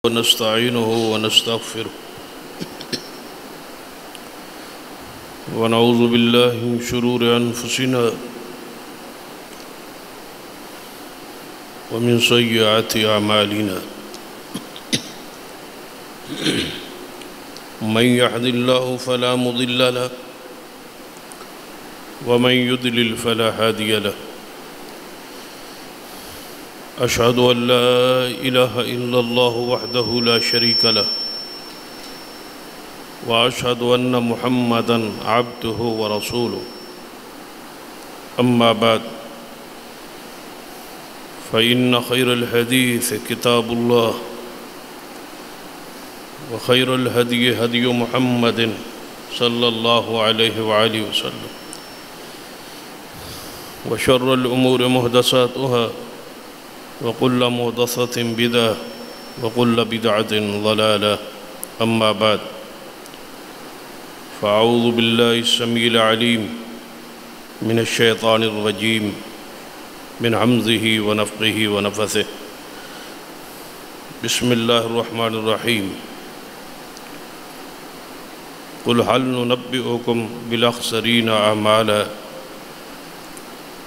ونستعينه ونستغفره ونعوذ بالله من شرور أنفسنا ومن سيئات أعمالنا من يهد الله فلا مضل له ومن يضلل فلا هادي له أشهد أن لا إله إلا الله وحده لا شريك له وأشهد أن محمدًا عبده ورسوله أما بعد فإن خير الحديث كتاب الله وخير الهدي هدي محمد صلى الله عليه وآله وسلم وشر الأمور محدثاتها وكل محدثة بدعة وكل بدعة ضلالة أما بعد فأعوذ بالله السميع العليم من الشيطان الرجيم من همزه ونفخه ونفثه بسم الله الرحمن الرحيم قل هل ننبئكم بالأخسرين أعمالا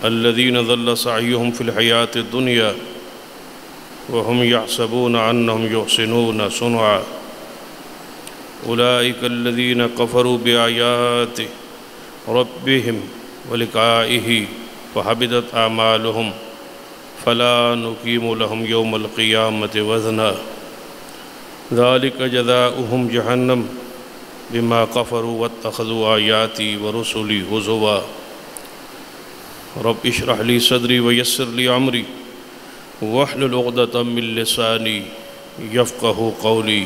الذين ضل سعيهم في الحياة الدنيا وهم يحسبون أنهم يحسنون صنعا أولئك الذين كفروا بآيات ربهم ولقائه فحبطت أعمالهم فلا نقيم لهم يوم القيامة وزنا ذلك جزاؤهم جهنم بما كفروا واتخذوا آياتي ورسلي هزوا رب اشرح لي صدري ويسر لي أمري واحلل عقدة من لساني يفقه قولي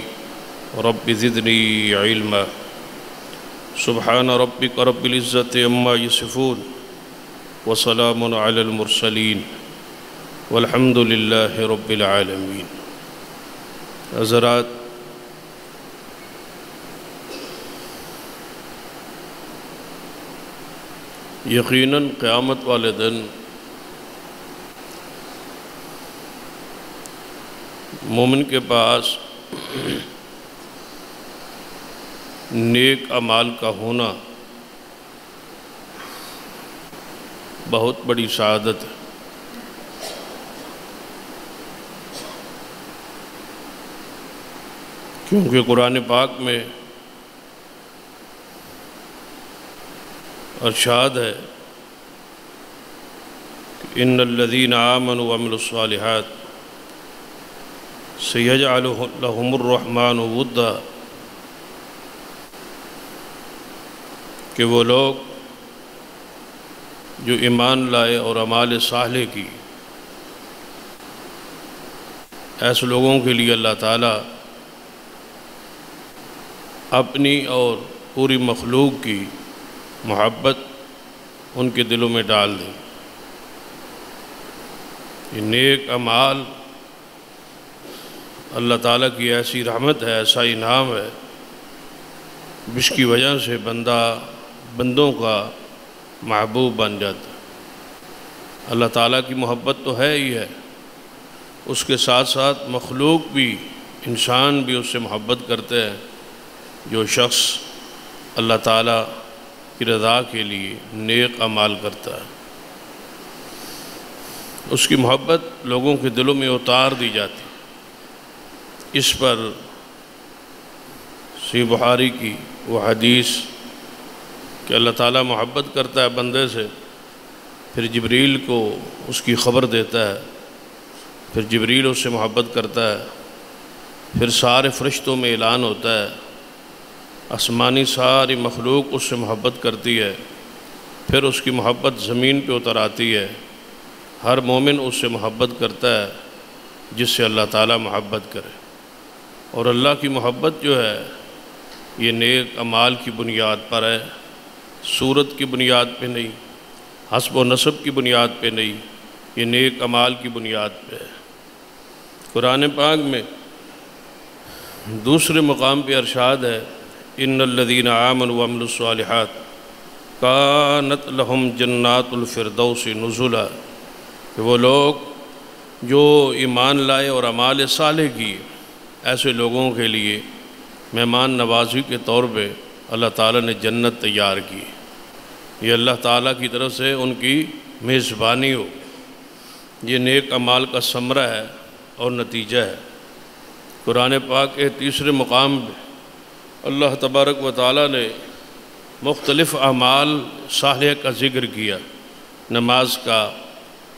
رب زدني علما سبحان ربك رب العزة عما يصفون وسلام على المرسلين والحمد لله رب العالمين. حضرات، یقیناً قیامت والے دن مومن کے پاس نیک اعمال کا ہونا بہت بڑی سعادت ہے، کیونکہ قرآن پاک میں ارشاد ہے کہ ان الذین آمنوا وعملوا الصالحات سیجعل لهم الرحمن ودا، کہ وہ لوگ جو ایمان لائے اور اعمال صالح کی، ایسے لوگوں کے لیے اللہ تعالیٰ اپنی اور پوری مخلوق کی محبت ان کے دلوں میں ڈال دیں۔ یہ نیک اعمال اللہ تعالیٰ کی ایسی رحمت ہے، ایسا انعام ہے، جس کی وجہ سے بندہ بندوں کا محبوب بن جاتا ہے۔ اللہ تعالیٰ کی محبت تو ہے ہی ہے، اس کے ساتھ ساتھ مخلوق بھی، انسان بھی اس سے محبت کرتے ہیں۔ جو شخص اللہ تعالیٰ کی رضا کے لیے نیک اعمال کرتا ہے، اس کی محبت لوگوں کے دلوں میں اتار دی جاتی ہے۔ اس پر صحیح بخاری کی وہ حدیث کہ اللہ تعالیٰ محبت کرتا ہے بندے سے، پھر جبریل کو اس کی خبر دیتا ہے، پھر جبریل اس سے محبت کرتا ہے، پھر سارے فرشتوں میں اعلان ہوتا ہے، آسمانی ساری مخلوق اس سے محبت کرتی ہے، پھر اس کی محبت زمین پہ اتر آتی ہے۔ ہر مومن اس سے محبت کرتا ہے جس سے اللہ تعالیٰ محبت کرے، اور اللہ کی محبت جو ہے یہ نیک اعمال کی بنیاد پر ہے، صورت کی بنیاد پہ نہیں، حسب و نسب کی بنیاد پہ نہیں، یہ نیک اعمال کی بنیاد پہ ہے۔ قرآن پاک میں دوسرے مقام پہ ارشاد ہے ان الذین آمنوا وعملوا الصالحات کانت لہم جنات الفردوس نزلا، کہ وہ لوگ جو ایمان لائے اور اعمال صالح کیے ایسے لوگوں کے لیے مہمان نوازی کے طور پہ اللہ تعالیٰ نے جنت تیار کی۔ یہ اللہ تعالیٰ کی طرف سے ان کی میزبانی ہو، یہ نیک اعمال کا ثمرہ ہے اور نتیجہ ہے۔ قرآن پاک کے تیسرے مقام پہ اللہ تبارک و تعالیٰ نے مختلف اعمال صالحہ کا ذکر کیا، نماز کا،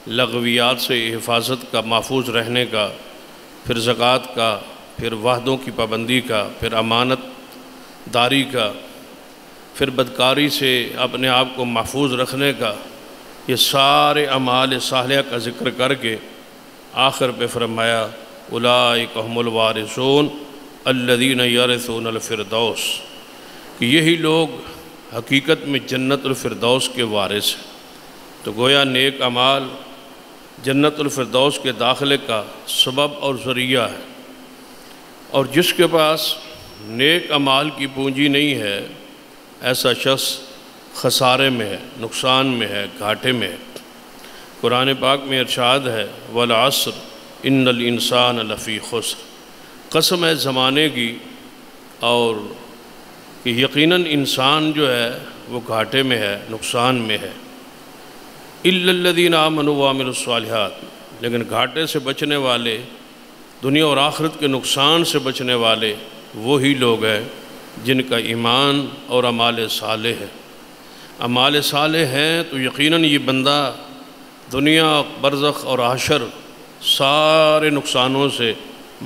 لغویات سے حفاظت کا، محفوظ رہنے کا، پھر زکوٰۃ کا، پھر وعدوں کی پابندی کا، پھر امانت داری کا، پھر بدکاری سے اپنے آپ کو محفوظ رکھنے کا۔ یہ سارے اعمال صالحہ کا ذکر کر کے آخر پہ فرمایا اولئک ھم الوارثون الذین یرثون الفردوس، کہ یہی لوگ حقیقت میں جنت الفردوس کے وارث ہیں۔ تو گویا نیک اعمال جنت الفردوس کے داخلے کا سبب اور ذریعہ ہے، اور جس کے پاس نیک اعمال کی پونجی نہیں ہے ایسا شخص خسارے میں ہے، نقصان میں ہے، گھاٹے میں ہے۔ قرآن پاک میں ارشاد ہے والعصر ان الانسان لفی خسر، قسم ہے زمانے کی اور کہ یقیناً انسان جو ہے وہ گھاٹے میں ہے، نقصان میں ہے۔ الا الذین آمنوا وعملوا الصالحات، لیکن گھاٹے سے بچنے والے، دنیا اور آخرت کے نقصان سے بچنے والے وہی لوگ ہیں جن کا ایمان اور اعمال صالح ہے۔ اعمال صالح ہیں تو یقیناً یہ بندہ دنیا، برزخ اور حشر سارے نقصانوں سے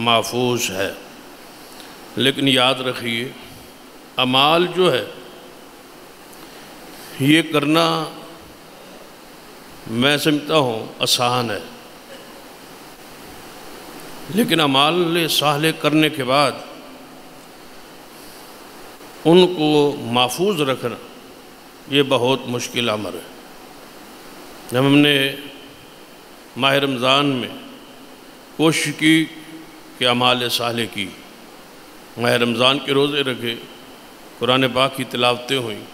محفوظ ہے۔ لیکن یاد رکھیے اعمال جو ہے یہ کرنا میں سمجھتا ہوں آسان ہے، لیکن اعمال صالح کرنے کے بعد ان کو محفوظ رکھنا یہ بہت مشکل امر ہے۔ جب ہم نے ماہ رمضان میں کوشش کی کہ اعمال صالح کی، ماہ رمضان کے روزے رکھے، قرآن پاک کی تلاوتیں ہوئیں،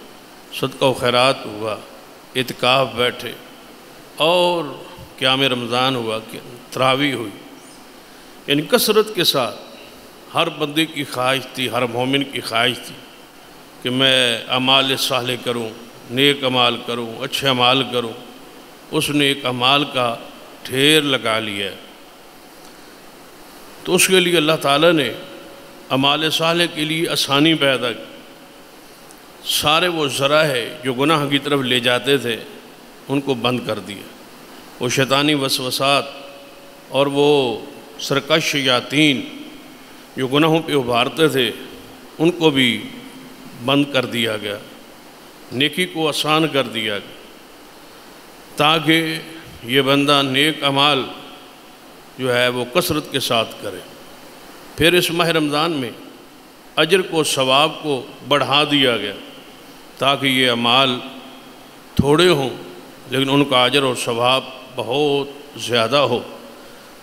صدقہ و خیرات ہوا، اعتکاف بیٹھے اور قیام رمضان ہوا، تراویح ہوئی، یعنی کثرت کے ساتھ ہر بندے کی خواہش تھی، ہر مومن کی خواہش تھی کہ میں اعمال صالح کروں، نیک اعمال کروں، اچھے اعمال کروں۔ اس نے ایک اعمال کا ڈھیر لگا لیا ہے، تو اس کے لیے اللہ تعالیٰ نے اعمال صالح کے لیے آسانی پیدا کی۔ سارے وہ ذرائع جو گناہ کی طرف لے جاتے تھے ان کو بند کر دیا، وہ شیطانی وسوسات اور وہ سرکش شیاطین جو گناہوں پہ ابھارتے تھے ان کو بھی بند کر دیا گیا، نیکی کو آسان کر دیا گیا، تاکہ یہ بندہ نیک اعمال جو ہے وہ کثرت کے ساتھ کرے۔ پھر اس ماہ رمضان میں اجر کو، ثواب کو بڑھا دیا گیا تاکہ یہ اعمال تھوڑے ہوں لیکن ان کا اجر اور ثواب بہت زیادہ ہو،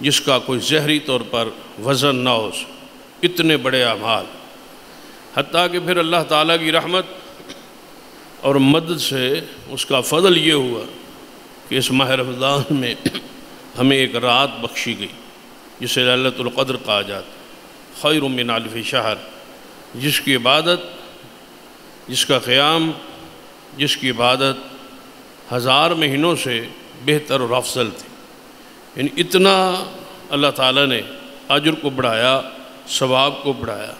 جس کا کوئی ظاہری طور پر وزن نہ ہو۔ اتنے بڑے اعمال، حتیٰ کہ پھر اللہ تعالیٰ کی رحمت اور مدد سے اس کا فضل یہ ہوا کہ اس ماہ رمضان میں ہمیں ایک رات بخشی گئی جسے لیلۃ القدر کہا جاتا، خیر من الف شہر، جس کی عبادت، جس کا قیام، جس کی عبادت 1000 مہینوں سے بہتر اور افضل تھی۔ یعنی اتنا اللہ تعالیٰ نے اجر کو بڑھایا، ثواب کو بڑھایا۔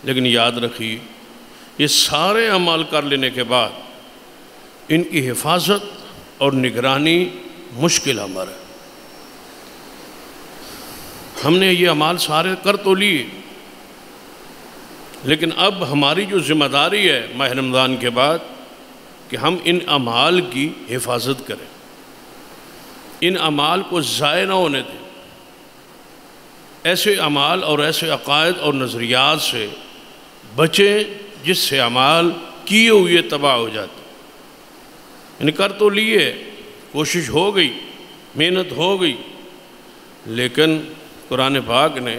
لیکن یاد رکھیے یہ سارے اعمال کر لینے کے بعد ان کی حفاظت اور نگرانی مشکل امر ہے۔ ہم نے یہ اعمال سارے کر تو لیے، لیکن اب ہماری جو ذمہ داری ہے ماہ رمضان کے بعد کہ ہم ان اعمال کی حفاظت کریں، ان اعمال کو ضائع نہ ہونے دیں، ایسے اعمال اور ایسے عقائد اور نظریات سے بچیں جس سے اعمال کیے ہوئے تباہ ہو جاتے۔ یعنی کر تو لیے، کوشش ہو گئی، محنت ہو گئی، لیکن قرآن پاک نے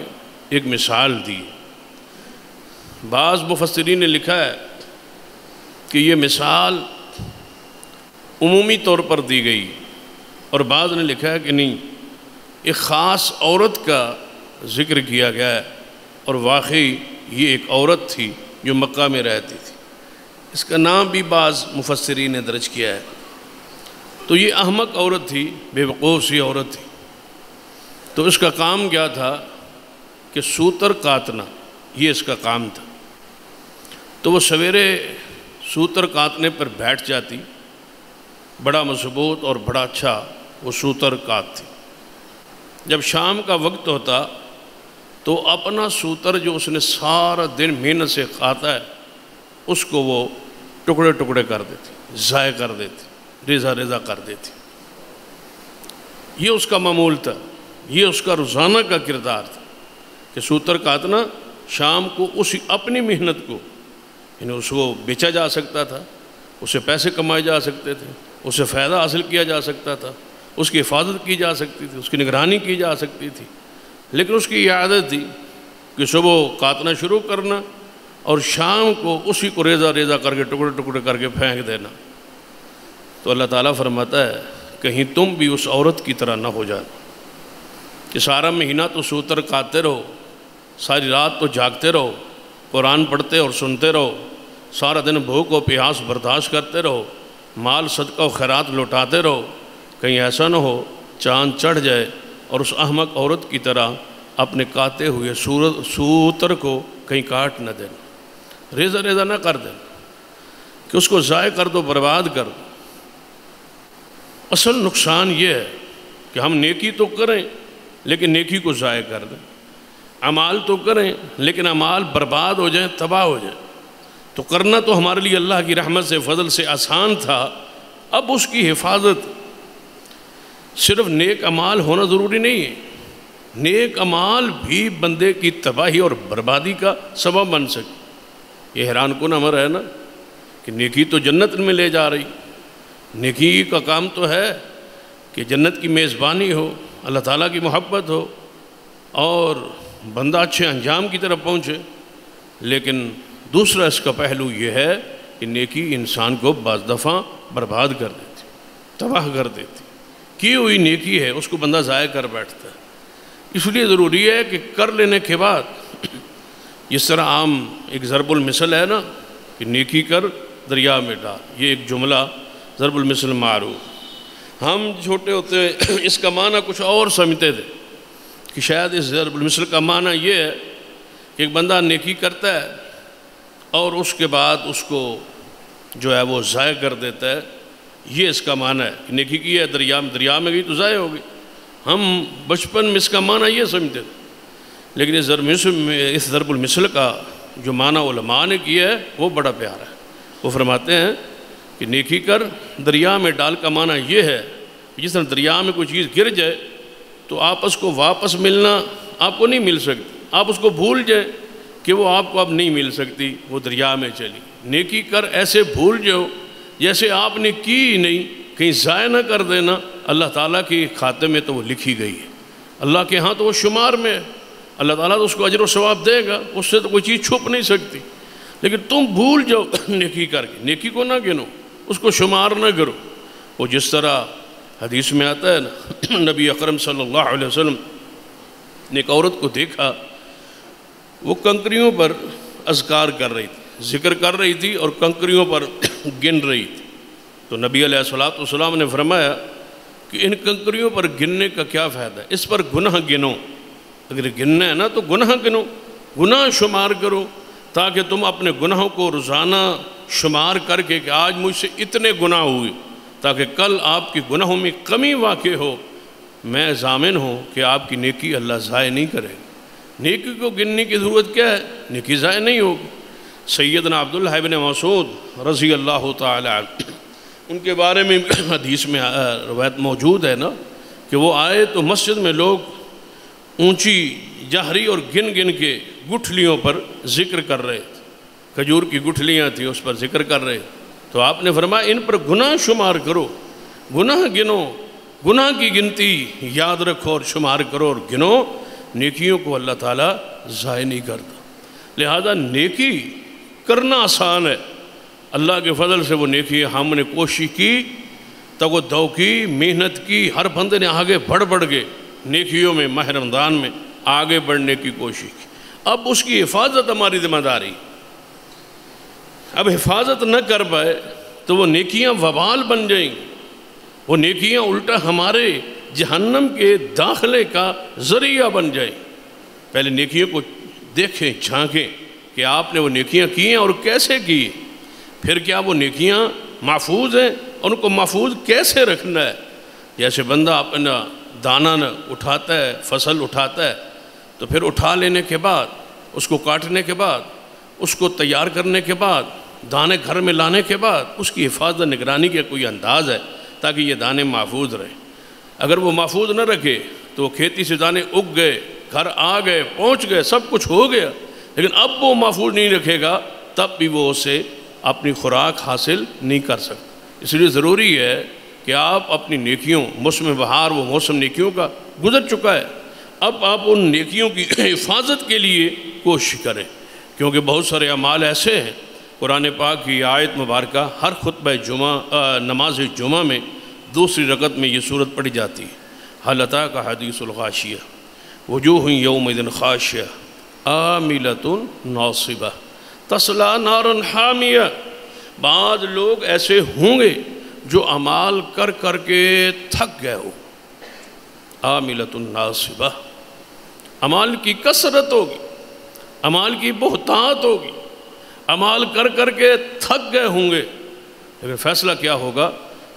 ایک مثال دی۔ بعض مفسرین نے لکھا ہے کہ یہ مثال عمومی طور پر دی گئی، اور بعض نے لکھا ہے کہ نہیں، ایک خاص عورت کا ذکر کیا گیا ہے اور واقعی یہ ایک عورت تھی جو مکہ میں رہتی تھی، اس کا نام بھی بعض مفسرین نے درج کیا ہے۔ تو یہ احمق عورت تھی، بے وقوف سی عورت تھی۔ تو اس کا کام کیا تھا کہ سوتر کاٹنا، یہ اس کا کام تھا۔ تو وہ سویرے سوتر کاٹنے پر بیٹھ جاتی، بڑا مضبوط اور بڑا اچھا وہ سوتر کاٹتی۔ جب شام کا وقت ہوتا تو اپنا سوتر جو اس نے سارا دن محنت سے کاٹا ہے اس کو وہ ٹکڑے ٹکڑے کر دیتی، ضائع کر دیتی، ریزہ ریزہ کر دیتی۔ یہ اس کا معمول تھا، یہ اس کا روزانہ کا کردار تھا کہ سوتر کاٹنا، شام کو اسی اپنی محنت کو، یعنی اس کو بیچا جا سکتا تھا، اسے پیسے کمائے جا سکتے تھے، اسے فائدہ حاصل کیا جا سکتا تھا، اس کی حفاظت کی جا سکتی تھی، اس کی نگرانی کی جا سکتی تھی۔ لیکن اس کی یہ عادت تھی کہ صبح کاٹنا شروع کرنا اور شام کو اسی کو ریزہ ریزہ کر کے ٹکڑے ٹکڑے کر کے پھینک دینا۔ تو اللہ تعالیٰ فرماتا ہے کہیں تم بھی اس عورت کی طرح نہ ہو جانا کہ سارا مہینہ تو سوتر کاٹتے رہو، ساری رات تو جاگتے رہو، قرآن پڑھتے اور سنتے رہو، سارا دن بھوک و پیاس برداشت کرتے رہو، مال صدقہ و خیرات لوٹاتے رہو، کہیں ایسا نہ ہو چاند چڑھ جائے اور اس احمق عورت کی طرح اپنے کاتے ہوئے سوتر کو کہیں کاٹ نہ دینا، ریزہ ریزہ نہ کر دینا کہ اس کو ضائع کر دو، برباد کر دو۔ اصل نقصان یہ ہے کہ ہم نیکی تو کریں لیکن نیکی کو ضائع کر دیں، اعمال تو کریں لیکن اعمال برباد ہو جائیں، تباہ ہو جائیں۔ تو کرنا تو ہمارے لیے اللہ کی رحمت سے فضل سے آسان تھا، اب اس کی حفاظت صرف نیک اعمال ہونا ضروری نہیں ہے، نیک اعمال بھی بندے کی تباہی اور بربادی کا سبب بن سکے۔ یہ حیران کن امر ہے نا کہ نیکی تو جنت میں لے جا رہی، نیکی کا کام تو ہے کہ جنت کی میزبانی ہو، اللہ تعالیٰ کی محبت ہو اور بندہ اچھے انجام کی طرف پہنچے، لیکن دوسرا اس کا پہلو یہ ہے کہ نیکی انسان کو بعض دفعہ برباد کر دیتی، تباہ کر دیتی۔ کی ہوئی نیکی ہے اس کو بندہ ضائع کر بیٹھتا ہے۔ اس لیے ضروری ہے کہ کر لینے کے بعد، جس طرح عام ایک ضرب المثل ہے نا کہ نیکی کر دریا میں ڈال، یہ ایک جملہ ضرب المثل معروف۔ ہم چھوٹے ہوتے اس کا معنی کچھ اور سمجھتے تھے کہ شاید اس ضرب المثل کا معنی یہ ہے کہ ایک بندہ نیکی کرتا ہے اور اس کے بعد اس کو جو ہے وہ ضائع کر دیتا ہے، یہ اس کا معنی ہے کہ نیکی کی ہے دریا میں گئی تو ضائع ہو گئی۔ ہم بچپن میں اس کا معنی یہ سمجھتے تھے، لیکن اس ضرب المثل کا جو معنی علماء نے کیا ہے وہ بڑا پیارا ہے۔ وہ فرماتے ہیں کہ نیکی کر دریا میں ڈال کا معنی یہ ہے کہ جس طرح دریا میں کوئی چیز گر جائے تو آپ اس کو واپس ملنا آپ کو نہیں مل سکتی، آپ اس کو بھول جائیں کہ وہ آپ کو اب نہیں مل سکتی، وہ دریا میں چلی۔ نیکی کر ایسے بھول جاؤ جیسے آپ نے کی ہی نہیں، کہیں ضائع نہ کر دینا، اللہ تعالیٰ کی کھاتے میں تو وہ لکھی گئی ہے، اللہ کے ہاں تو وہ شمار میں ہے، اللہ تعالیٰ تو اس کو اجر و ثواب دے گا، اس سے تو کوئی چیز چھپ نہیں سکتی۔ لیکن تم بھول جاؤ نیکی کر کے، نیکی کو نہ گنو، اس کو شمار نہ کرو۔ وہ جس طرح حدیث میں آتا ہے نا، نبی اکرم صلی اللہ علیہ وسلم نے ایک عورت کو دیکھا، وہ کنکریوں پر اذکار کر رہی تھی، ذکر کر رہی تھی اور کنکریوں پر گن رہی تھی۔ تو نبی علیہ السلام نے فرمایا کہ ان کنکریوں پر گننے کا کیا فائدہ ہے، اس پر گناہ گنو، اگر گننا ہے نا تو گناہ گنو، گناہ شمار کرو، تاکہ تم اپنے گناہوں کو روزانہ شمار کر کے کہ آج مجھ سے اتنے گناہ ہوئے، تاکہ کل آپ کی گناہوں میں کمی واقع ہو، میں ضامن ہوں کہ آپ کی نیکی اللہ ضائع نہیں کرے گا۔ نیکی کو گننے کی ضرورت کیا ہے، نیکی ضائع نہیں ہوگی۔ سیدنا عبداللہ ابن مسعود رضی اللہ تعالی عنہ، ان کے بارے میں حدیث میں روایت موجود ہے نا کہ وہ آئے تو مسجد میں لوگ اونچی جہری اور گن گن کے گٹھلیوں پر ذکر کر رہے تھے، کھجور کی گٹھلیاں تھیں اس پر ذکر کر رہے تھے۔ تو آپ نے فرمایا ان پر گناہ شمار کرو، گناہ گنو، گناہ کی گنتی یاد رکھو اور شمار کرو اور گنو، نیکیوں کو اللہ تعالیٰ ضائع نہیں کرتا۔ لہذا نیکی کرنا آسان ہے، اللہ کے فضل سے وہ نیکی ہم نے کوشش کی، تگ و دو کی، محنت کی، ہر بندے نے آگے بڑھ کے نیکیوں میں ماہ رمضان میں آگے بڑھنے کی کوشش کی۔ اب اس کی حفاظت ہماری ذمہ داری. اب حفاظت نہ کر پائے تو وہ نیکیاں وبال بن جائیں گی، وہ نیکیاں الٹا ہمارے جہنم کے داخلے کا ذریعہ بن جائیں. پہلے نیکیوں کو دیکھیں، جھانکیں کہ آپ نے وہ نیکیاں کی ہیں اور کیسے کی، پھر کیا وہ نیکیاں محفوظ ہیں اور ان کو محفوظ کیسے رکھنا ہے. جیسے بندہ اپنا دانہ اٹھاتا ہے، فصل اٹھاتا ہے، تو پھر اٹھا لینے کے بعد، اس کو کاٹنے کے بعد، اس کو تیار کرنے کے بعد، دانے گھر میں لانے کے بعد اس کی حفاظت نگرانی کا کوئی انداز ہے تاکہ یہ دانے محفوظ رہیں. اگر وہ محفوظ نہ رکھے تو وہ کھیتی سے دانے اگ گئے، گھر آ گئے، پہنچ گئے، سب کچھ ہو گیا، لیکن اب وہ محفوظ نہیں رکھے گا تب بھی وہ اسے اپنی خوراک حاصل نہیں کر سکتا. اس لیے ضروری ہے کہ آپ اپنی نیکیوں، موسم بہار وہ موسم نیکیوں کا گزر چکا ہے، اب آپ ان نیکیوں کی حفاظت کے لیے کوشش کریں، کیونکہ بہت سارے اعمال ایسے ہیں. قرآن پاک کی آیت مبارکہ ہر خطبہ جمعہ، نماز جمعہ میں دوسری رکعت میں یہ سورت پڑھی جاتی ہے. هل أتاك حدیث الغاشیہ وجوہ یومئذ خاشعہ عاملۃ ناصبہ تصلیٰ نارا حامیہ. بعض لوگ ایسے ہوں گے جو اعمال کر کر کے تھک گئے ہو. عاملۃ ناصبہ، اعمال کی کثرت ہوگی، اعمال کی بہتات ہوگی، اعمال کر کر کے تھک گئے ہوں گے، لیکن فیصلہ کیا ہوگا؟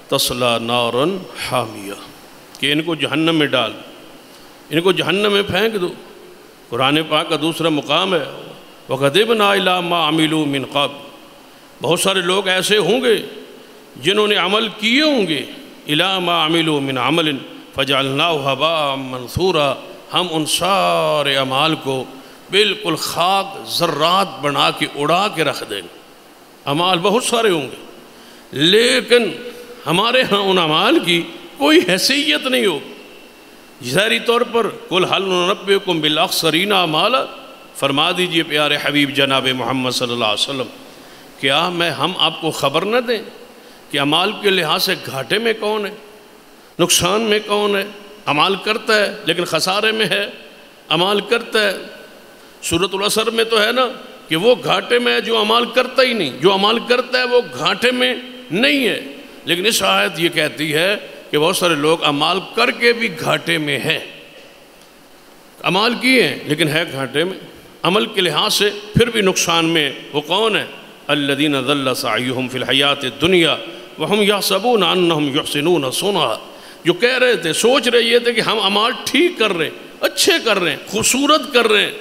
تصلیٰ نارا حامیہ، کہ ان کو جہنم میں ڈال، ان کو جہنم میں پھینک دو. قرآن پاک کا دوسرا مقام ہے وَقَدِبْنَا إِلَىٰ مَا عَمِلُوا مِنْ قَبْلِ. بہت سارے لوگ ایسے ہوں گے جنہوں نے عمل کیے ہوں گے، إِلَىٰ مَا عَمِلُوا مِنْ عَمَلٍ فَجَعَلْنَاهُ هَبَاءً مَنْثُورًا. ہم ان سارے اعمال کو بالکل خاک ذرات بنا کے اڑا کے رکھ دیں گے. اعمال بہت سارے ہوں گے لیکن ہمارے ہاں ان اعمال کی کوئی حیثیت نہیں ہوگی. ظاہری طور پر قُلْ هَلْ نُنَبِّئُكُم بِالْأَخْسَرِينَ أَعْمَالًا، فرما دیجئے پیارے حبیب جناب محمد صلی اللہ علیہ وسلم، کیا ہم آپ کو خبر نہ دیں کہ اعمال کے لحاظ سے گھاٹے میں کون ہے، نقصان میں کون ہے؟ اعمال کرتا ہے لیکن خسارے میں ہے، اعمال کرتا ہے. سورۃ العصر میں تو ہے نا کہ وہ گھاٹے میں ہے جو اعمال کرتا ہی نہیں، جو اعمال کرتا ہے وہ گھاٹے میں نہیں ہے. لیکن اس آیت یہ کہتی ہے کہ بہت سارے لوگ اعمال کر کے بھی گھاٹے میں ہیں، اعمال کیے ہیں لیکن ہے گھاٹے میں، عمل کے لحاظ سے پھر بھی نقصان میں. وہ کون ہے؟ الذین ضل سعیہم فی الحیات الدنیا وہم یحسبون انہم یحسنون صنعا. جو کہہ رہے تھے، سوچ رہے یہ تھے کہ ہم اعمال ٹھیک کر رہے ہیں، اچھے کر رہے ہیں، خوبصورت کر رہے ہیں،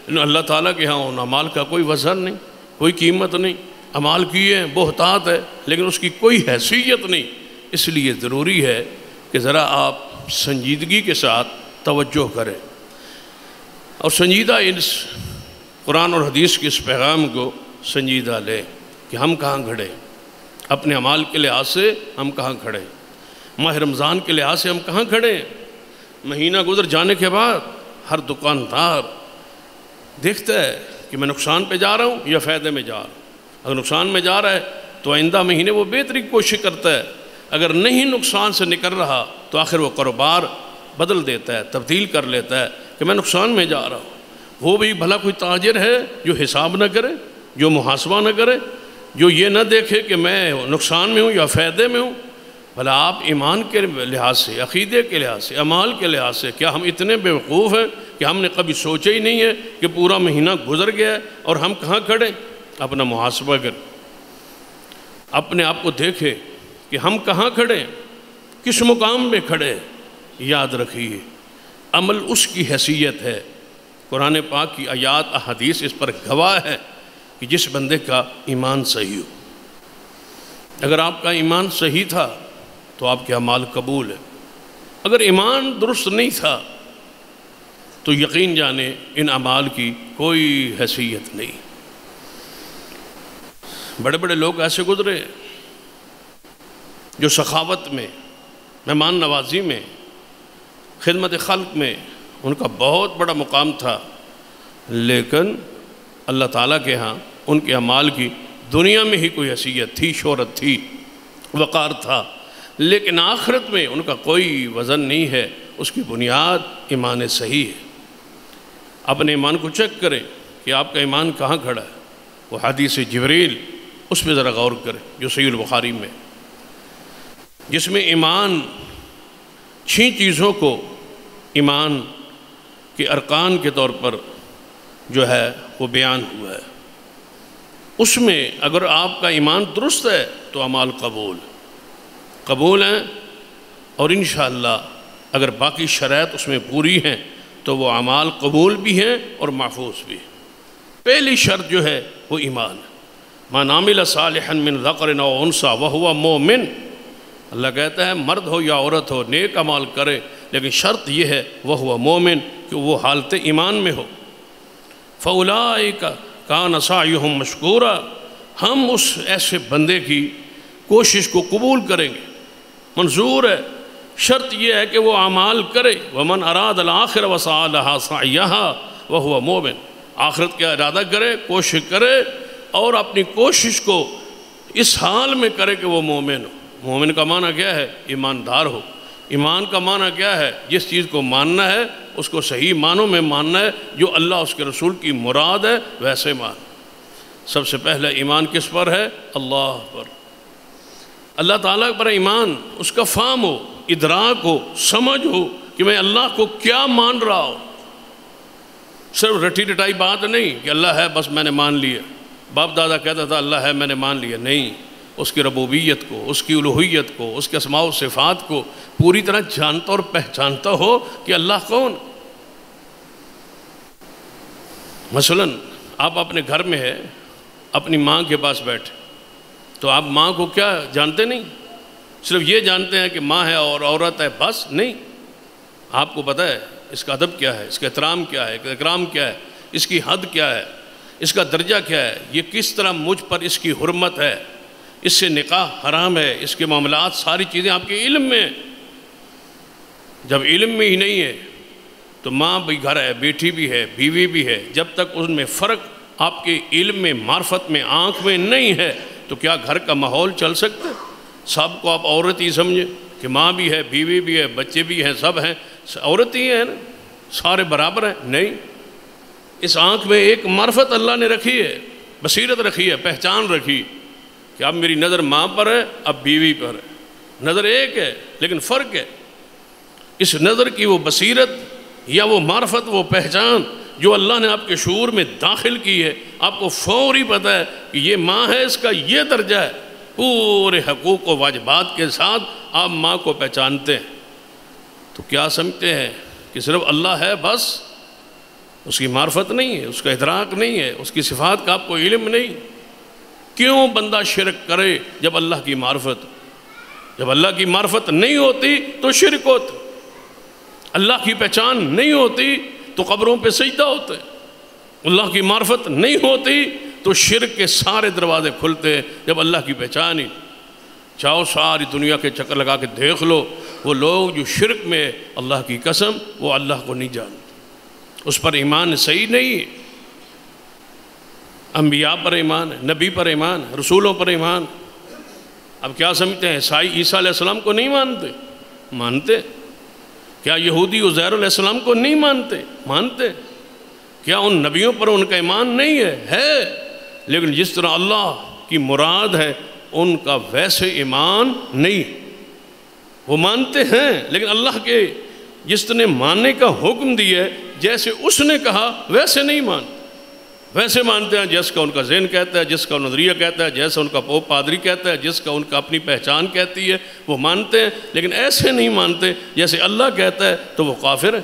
لیکن اللہ تعالیٰ کے ہاں ان اعمال کا کوئی وزن نہیں، کوئی قیمت نہیں. اعمال کیے ہیں، بہتات ہے، لیکن اس کی کوئی حیثیت نہیں. اس لیے ضروری ہے کہ ذرا آپ سنجیدگی کے ساتھ توجہ کریں اور سنجیدہ اس قرآن اور حدیث کے اس پیغام کو سنجیدہ لیں کہ ہم کہاں کھڑے، اپنے اعمال کے لحاظ سے ہم کہاں کھڑے، ماہ رمضان کے لحاظ سے ہم کہاں کھڑے. مہینہ گزر جانے کے بعد ہر دکاندار دیکھتا ہے کہ میں نقصان پہ جا رہا ہوں یا فائدے میں جا رہا ہوں. اگر نقصان میں جا رہا ہے تو آئندہ مہینے وہ بہتری کی کوشش کرتا ہے، اگر نہیں نقصان سے نکل رہا تو آخر وہ کاروبار بدل دیتا ہے، تبدیل کر لیتا ہے کہ میں نقصان میں جا رہا ہوں. وہ بھی بھلا کوئی تاجر ہے جو حساب نہ کرے، جو محاسبہ نہ کرے، جو یہ نہ دیکھے کہ میں نقصان میں ہوں یا فائدے میں ہوں. بھلا آپ ایمان کے لحاظ سے، عقیدے کے لحاظ سے، اعمال کے لحاظ سے کیا ہم اتنے بیوقوف ہیں کہ ہم نے کبھی سوچا ہی نہیں ہے کہ پورا مہینہ گزر گیا ہے اور ہم کہاں کھڑے؟ اپنا محاسبہ کریں، اپنے آپ کو دیکھیں کہ ہم کہاں کھڑے، کس مقام میں کھڑے. یاد رکھیے عمل اس کی حیثیت ہے. قرآن پاک کی آیات احادیث اس پر گواہ ہے کہ جس بندے کا ایمان صحیح ہو. اگر آپ کا ایمان صحیح تھا تو آپ کے اعمال قبول ہے. اگر ایمان درست نہیں تھا تو یقین جانے ان اعمال کی کوئی حیثیت نہیں. بڑے بڑے لوگ ایسے گزرے جو سخاوت میں، مہمان نوازی میں، خدمت خلق میں ان کا بہت بڑا مقام تھا، لیکن اللہ تعالیٰ کے ہاں ان کے اعمال کی دنیا میں ہی کوئی حیثیت تھی، شہرت تھی، وقار تھا، لیکن آخرت میں ان کا کوئی وزن نہیں ہے. اس کی بنیاد ایمان صحیح ہے. اپنے ایمان کو چیک کریں کہ آپ کا ایمان کہاں کھڑا ہے، وہ حدیث جبریل، اس پہ ذرا غور کریں جو صحیح البخاری میں، جس میں ایمان 6 چیزوں کو ایمان کے ارکان کے طور پر جو ہے وہ بیان ہوا ہے۔ اس میں اگر آپ کا ایمان درست ہے تو اعمال قبول ہیں، اور انشاءاللہ اگر باقی شرائط اس میں پوری ہیں تو وہ اعمال قبول بھی ہیں اور محفوظ بھی ہیں۔ پہلی شرط جو ہے وہ ایمان ہے۔ من عمل صالحا من ذکر او انثی وہو مومن، اللہ کہتا ہے مرد ہو یا عورت ہو نیک اعمال کرے، لیکن شرط یہ ہے وہو مومن، کہ وہ حالت ایمان میں ہو۔ فاولئک کان سعیہم مشکورا، ہم اس ایسے بندے کی کوشش کو قبول کریں گے، منظور ہے۔ شرط یہ ہے کہ وہ اعمال کرے، ومن اراد الآخرۃ وسعی لہا سعیہا وہو مومن، آخرت کا ارادہ کرے، کوشش کرے، اور اپنی کوشش کو اس حال میں کرے کہ وہ مومن ہو۔ مومن کا معنی کیا ہے؟ ایماندار ہو۔ ایمان کا معنی کیا ہے؟ جس چیز کو ماننا ہے اس کو صحیح معنوں میں ماننا ہے، جو اللہ اس کے رسول کی مراد ہے ویسے مان۔ سب سے پہلے ایمان کس پر ہے؟ اللہ پر، اللہ تعالیٰ پر ایمان، اس کا فہم ہو، ادراک ہو، سمجھ ہو کہ میں اللہ کو کیا مان رہا ہوں۔ صرف رٹی رٹائی بات نہیں کہ اللہ ہے بس میں نے مان لیا، باپ دادا کہتا تھا اللہ ہے میں نے مان لیا، نہیں، اس کی ربوبیت کو، اس کی الوہیت کو، اس کے اسماء و صفات کو پوری طرح جانتا اور پہچانتا ہو کہ اللہ کون۔ مثلاً آپ اپنے گھر میں ہے، اپنی ماں کے پاس بیٹھے، تو آپ ماں کو کیا جانتے نہیں؟ صرف یہ جانتے ہیں کہ ماں ہے اور عورت ہے، بس نہیں، آپ کو پتہ ہے اس کا ادب کیا ہے، اس کا احترام کیا ہے، اکرام کیا ہے، اس کی حد کیا ہے، اس کا درجہ کیا ہے، یہ کس طرح مجھ پر اس کی حرمت ہے، اس سے نکاح حرام ہے، اس کے معاملات ساری چیزیں آپ کے علم میں ہیں۔ جب علم میں ہی نہیں ہے تو ماں بھی گھر ہے، بیٹی بھی ہے، بیوی بھی ہے، جب تک ان میں فرق آپ کے علم میں، معرفت میں، آنکھ میں نہیں ہے تو کیا گھر کا ماحول چل سکتا ہے؟ سب کو آپ عورت ہی سمجھیں کہ ماں بھی ہے، بیوی بھی ہے، بچے بھی ہیں، سب ہیں، عورت ہی ہیں نا، سارے برابر ہیں؟ نہیں، اس آنکھ میں ایک معرفت اللہ نے رکھی ہے، بصیرت رکھی ہے، پہچان رکھی کہ اب میری نظر ماں پر ہے، اب بیوی پر ہے، نظر ایک ہے لیکن فرق ہے۔ اس نظر کی وہ بصیرت یا وہ معرفت، وہ پہچان جو اللہ نے آپ کے شعور میں داخل کی ہے، آپ کو فوری پتہ ہے کہ یہ ماں ہے، اس کا یہ درجہ ہے، پورے حقوق و واجبات کے ساتھ آپ ماں کو پہچانتے ہیں۔ تو کیا سمجھتے ہیں کہ صرف اللہ ہے بس؟ اس کی معرفت نہیں ہے، اس کا ادراک نہیں ہے، اس کی صفات کا آپ کو علم نہیں۔ کیوں بندہ شرک کرے جب اللہ کی معرفت، جب اللہ کی معرفت نہیں ہوتی تو شرک ہوتا، اللہ کی پہچان نہیں ہوتی تو قبروں پہ سجدہ ہوتے، اللہ کی معرفت نہیں ہوتی تو شرک کے سارے دروازے کھلتے ہیں۔ جب اللہ کی پہچان ہی، چاہو ساری دنیا کے چکر لگا کے دیکھ لو، وہ لوگ جو شرک میں، اللہ کی قسم وہ اللہ کو نہیں جانتے، اس پر ایمان صحیح نہیں ہے۔ انبیاء پر ایمان ہے، نبی پر ایمان ہے، رسولوں پر ایمان۔ اب کیا سمجھتے ہیں عیسائی عیسیٰ علیہ السلام کو نہیں مانتے؟ مانتے۔ کیا یہودی عزیر علیہ السلام کو نہیں مانتے؟ مانتے۔ کیا ان نبیوں پر ان کا ایمان نہیں ہے؟ ہے، لیکن جس طرح اللہ کی مراد ہے ان کا ویسے ایمان نہیں۔ وہ مانتے ہیں لیکن اللہ کے جس نے ماننے کا حکم دیا ہے، جیسے اس نے کہا ویسے نہیں مانتے۔ ویسے مانتے ہیں جس کا ان کا ذہن کہتا ہے، جس کا نظریہ کہتا ہے، جیسا ان کا پوپ پادری کہتا ہے، جس کا ان کا اپنی پہچان کہتی ہے، وہ مانتے ہیں، لیکن ایسے نہیں مانتے جیسے اللہ کہتا ہے تو وہ کافر ہے۔